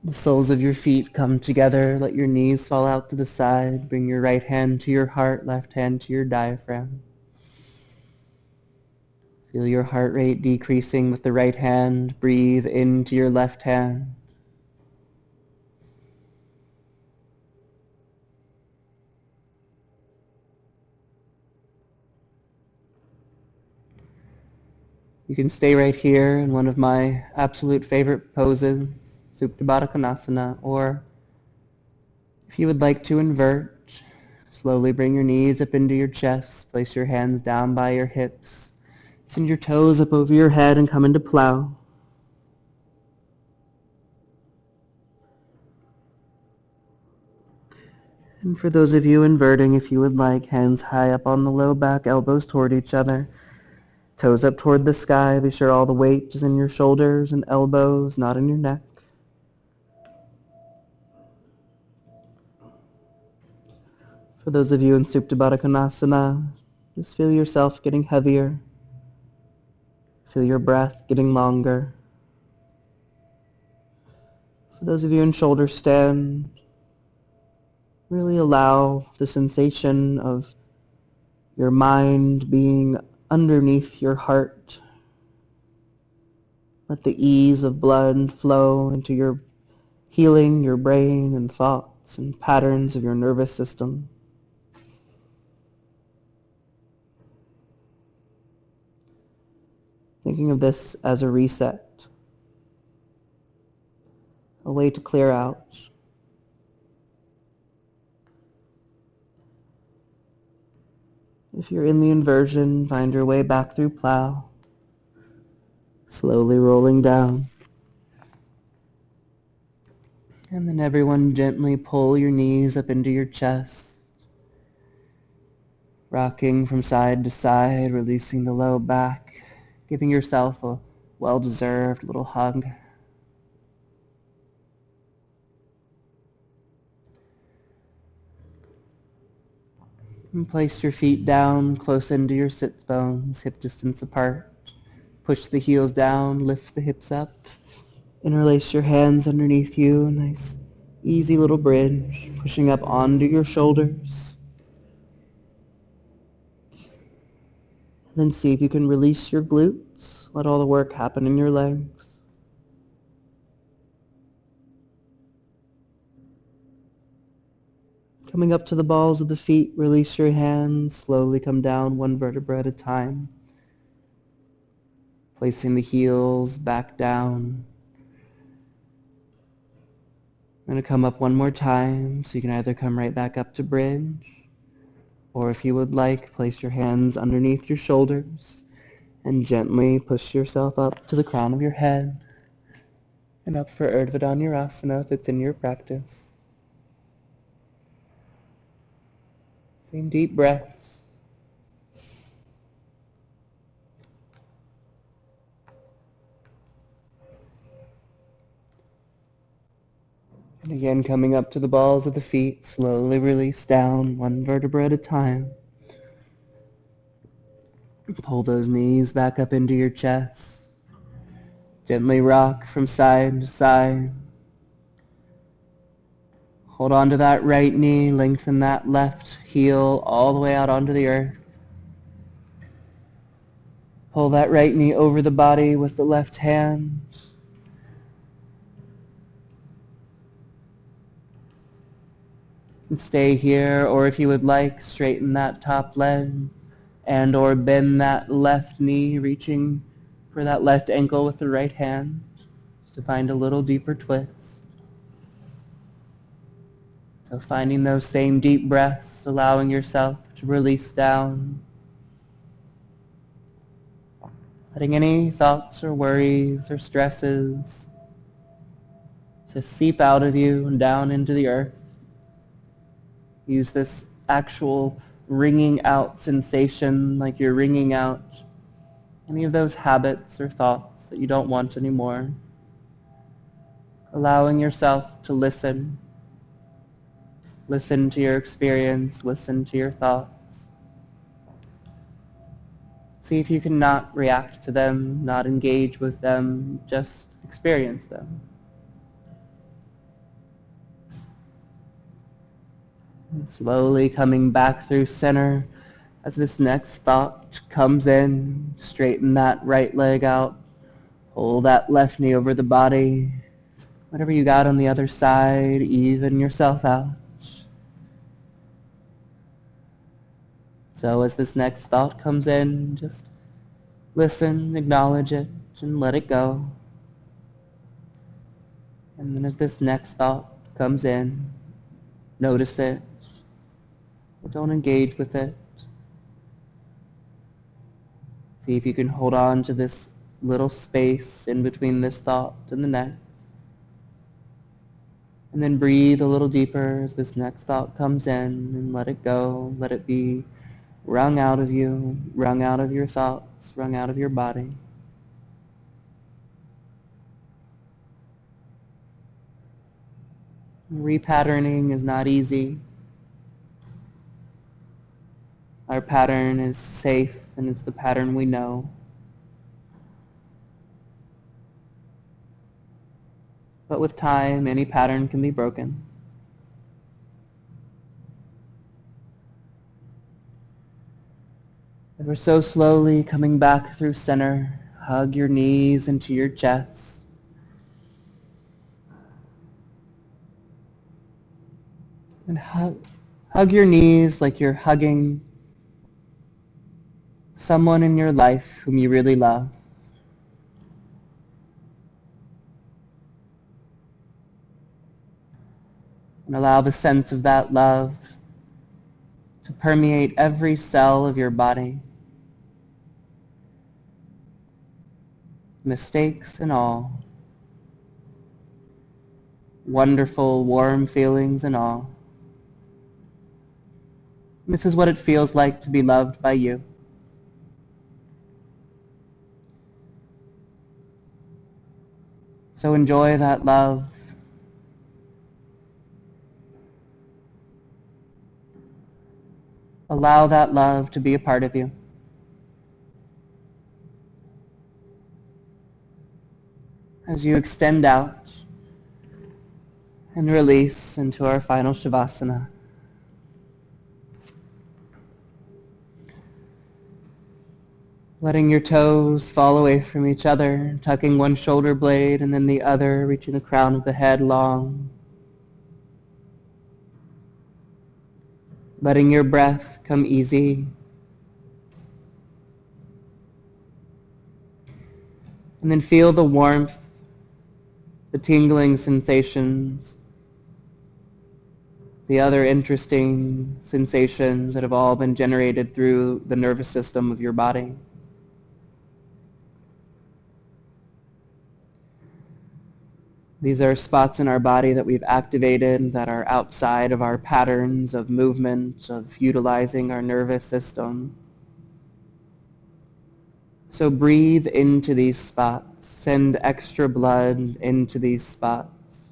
The soles of your feet come together. Let your knees fall out to the side. Bring your right hand to your heart, left hand to your diaphragm. Feel your heart rate decreasing with the right hand. Breathe into your left hand. You can stay right here in one of my absolute favorite poses, Supta Baddha Konasana, or if you would like to invert, slowly bring your knees up into your chest, place your hands down by your hips, send your toes up over your head and come into plow. And for those of you inverting, if you would like, hands high up on the low back, elbows toward each other, toes up toward the sky. Be sure all the weight is in your shoulders and elbows, not in your neck. For those of you in Supta Baddha Konasana, just feel yourself getting heavier. Feel your breath getting longer. For those of you in shoulder stand, really allow the sensation of your mind being underneath your heart. Let the ease of blood flow into your healing your brain and thoughts and patterns of your nervous system. Thinking of this as a reset, a way to clear out. If you're in the inversion, find your way back through plow, slowly rolling down. And then everyone gently pull your knees up into your chest, rocking from side to side, releasing the low back, giving yourself a well-deserved little hug. And place your feet down close into your sit bones, hip distance apart. Push the heels down, lift the hips up. Interlace your hands underneath you, a nice easy little bridge, pushing up onto your shoulders. Then see if you can release your glutes. Let all the work happen in your legs. Coming up to the balls of the feet, release your hands. Slowly come down one vertebra at a time. Placing the heels back down. I'm going to come up one more time, so you can either come right back up to bridge, or if you would like, place your hands underneath your shoulders and gently push yourself up to the crown of your head and up for Urdhva Dhanurasana if it's in your practice. Same deep breaths. And again, coming up to the balls of the feet, slowly release down one vertebra at a time. Pull those knees back up into your chest. Gently rock from side to side. Hold on to that right knee, lengthen that left heel all the way out onto the earth. Pull that right knee over the body with the left hand. And stay here, or if you would like, straighten that top leg and or bend that left knee, reaching for that left ankle with the right hand, just to find a little deeper twist. So finding those same deep breaths, allowing yourself to release down, letting any thoughts or worries or stresses to seep out of you and down into the earth. Use this actual wringing out sensation, like you're wringing out any of those habits or thoughts that you don't want anymore. Allowing yourself to listen. Listen to your experience, listen to your thoughts. See if you can not react to them, not engage with them, just experience them. And slowly coming back through center as this next thought comes in, straighten that right leg out, pull that left knee over the body. Whatever you got on the other side, even yourself out. So as this next thought comes in, just listen, acknowledge it, and let it go. And then as this next thought comes in, notice it, but don't engage with it. See if you can hold on to this little space in between this thought and the next. And then breathe a little deeper as this next thought comes in, and let it go, let it be wrung out of you, wrung out of your thoughts, wrung out of your body. Repatterning is not easy. Our pattern is safe, and it's the pattern we know. But with time, any pattern can be broken. And we're so slowly coming back through center. Hug your knees into your chest. And hug your knees like you're hugging someone in your life whom you really love. And allow the sense of that love to permeate every cell of your body. Mistakes and all. Wonderful, warm feelings and all. This is what it feels like to be loved by you. So enjoy that love. Allow that love to be a part of you. As you extend out and release into our final Shavasana. Letting your toes fall away from each other, tucking one shoulder blade and then the other, reaching the crown of the head long. Letting your breath come easy. And then feel the warmth, the tingling sensations, the other interesting sensations that have all been generated through the nervous system of your body. These are spots in our body that we've activated that are outside of our patterns of movement, of utilizing our nervous system. So breathe into these spots. Send extra blood into these spots.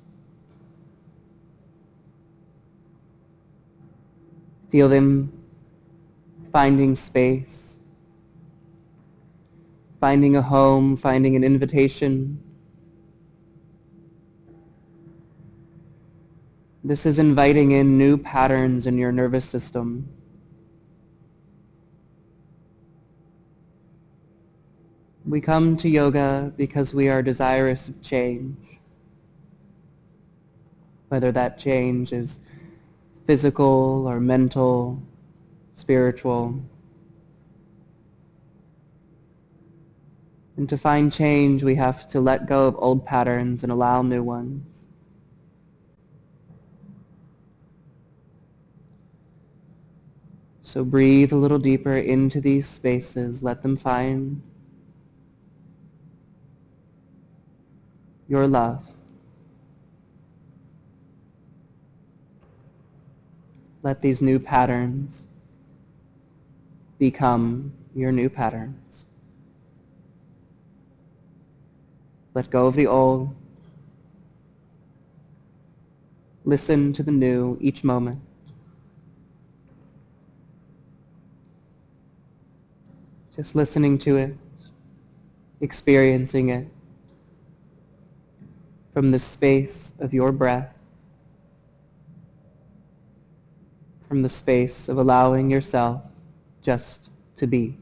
Feel them finding space, finding a home, finding an invitation. This is inviting in new patterns in your nervous system. We come to yoga because we are desirous of change. Whether that change is physical or mental, spiritual. And to find change, we have to let go of old patterns and allow new ones. So breathe a little deeper into these spaces. Let them find your love. Let these new patterns become your new patterns. Let go of the old. Listen to the new each moment. Just listening to it, experiencing it from the space of your breath, from the space of allowing yourself just to be.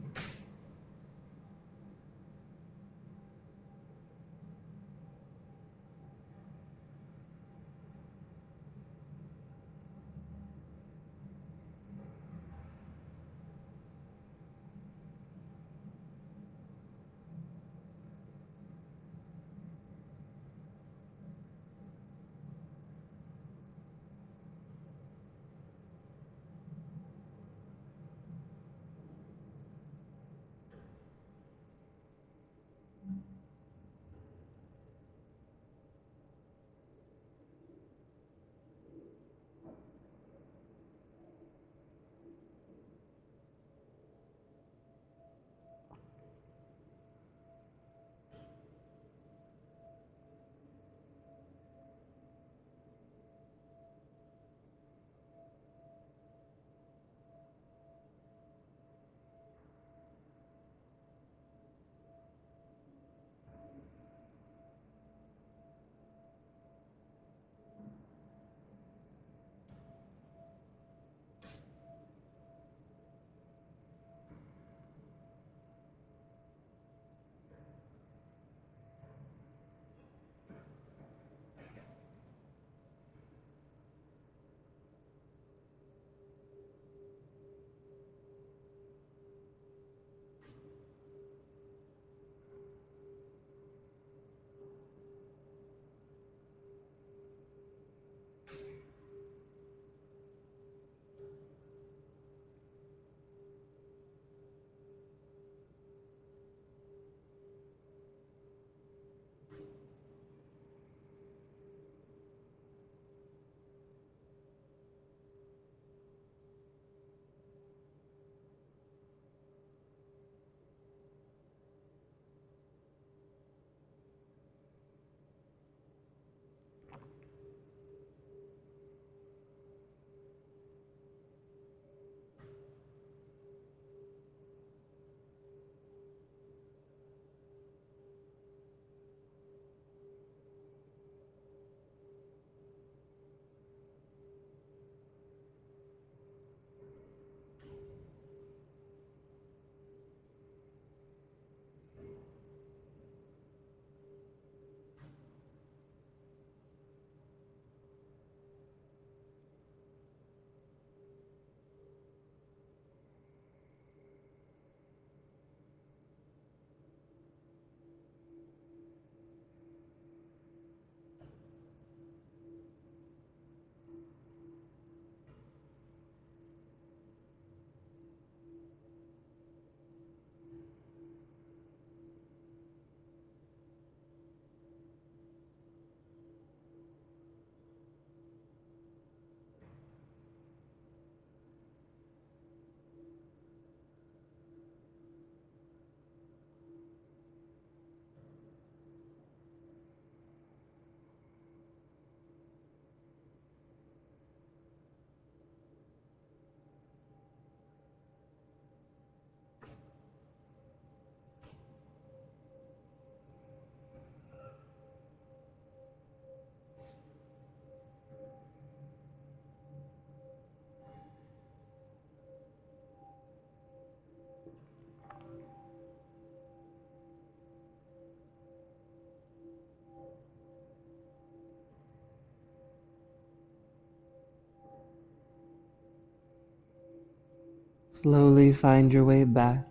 Slowly find your way back.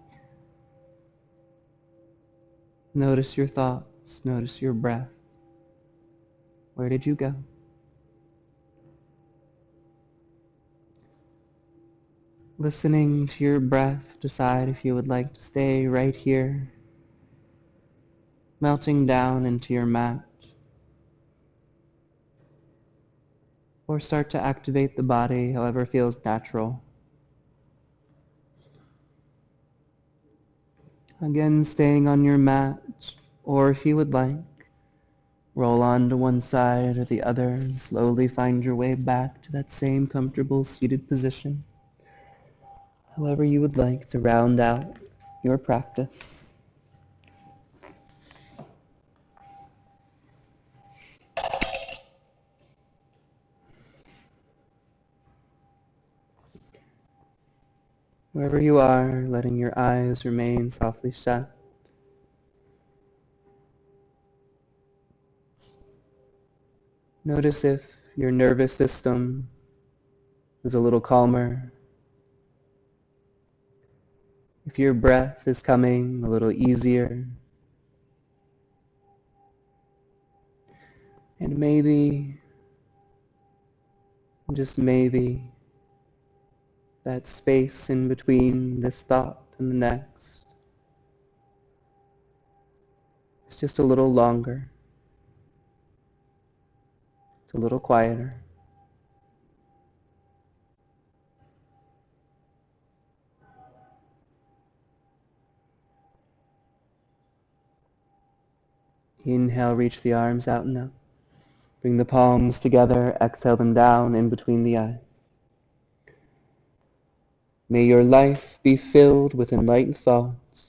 Notice your thoughts, notice your breath. Where did you go? Listening to your breath, decide if you would like to stay right here, melting down into your mat, or start to activate the body however feels natural. Again, staying on your mat, or if you would like, roll on to one side or the other and slowly find your way back to that same comfortable seated position, however you would like to round out your practice. Wherever you are, letting your eyes remain softly shut. Notice if your nervous system is a little calmer, if your breath is coming a little easier, and maybe, just maybe, that space in between this thought and the next is just a little longer, it's a little quieter. Inhale, reach the arms out and up. Bring the palms together, exhale them down in between the eyes. May your life be filled with enlightened thoughts.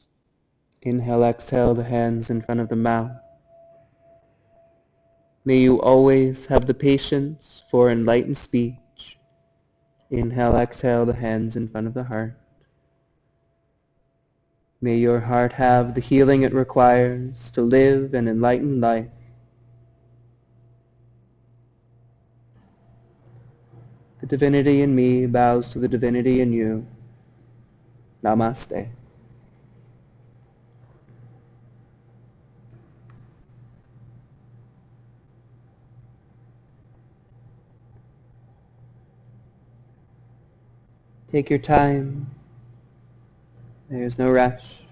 Inhale, exhale, the hands in front of the mouth. May you always have the patience for enlightened speech. Inhale, exhale, the hands in front of the heart. May your heart have the healing it requires to live an enlightened life. The divinity in me bows to the divinity in you. Namaste. Take your time. There's no rush.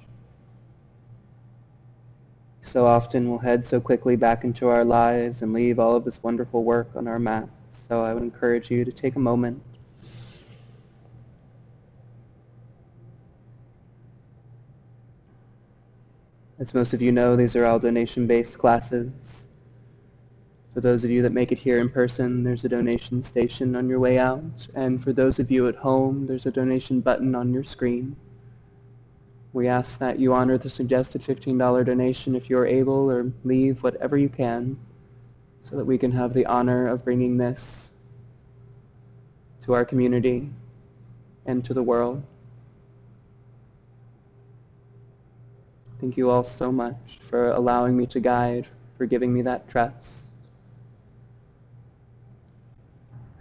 So often we'll head so quickly back into our lives and leave all of this wonderful work on our mats. So I would encourage you to take a moment. As most of you know, these are all donation-based classes. For those of you that make it here in person, there's a donation station on your way out. And for those of you at home, there's a donation button on your screen. We ask that you honor the suggested $15 donation if you're able, or leave whatever you can, so that we can have the honor of bringing this to our community and to the world. Thank you all so much for allowing me to guide, for giving me that trust.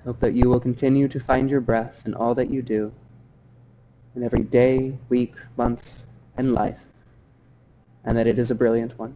Hope that you will continue to find your breath in all that you do, in every day, week, month, and life, and that it is a brilliant one.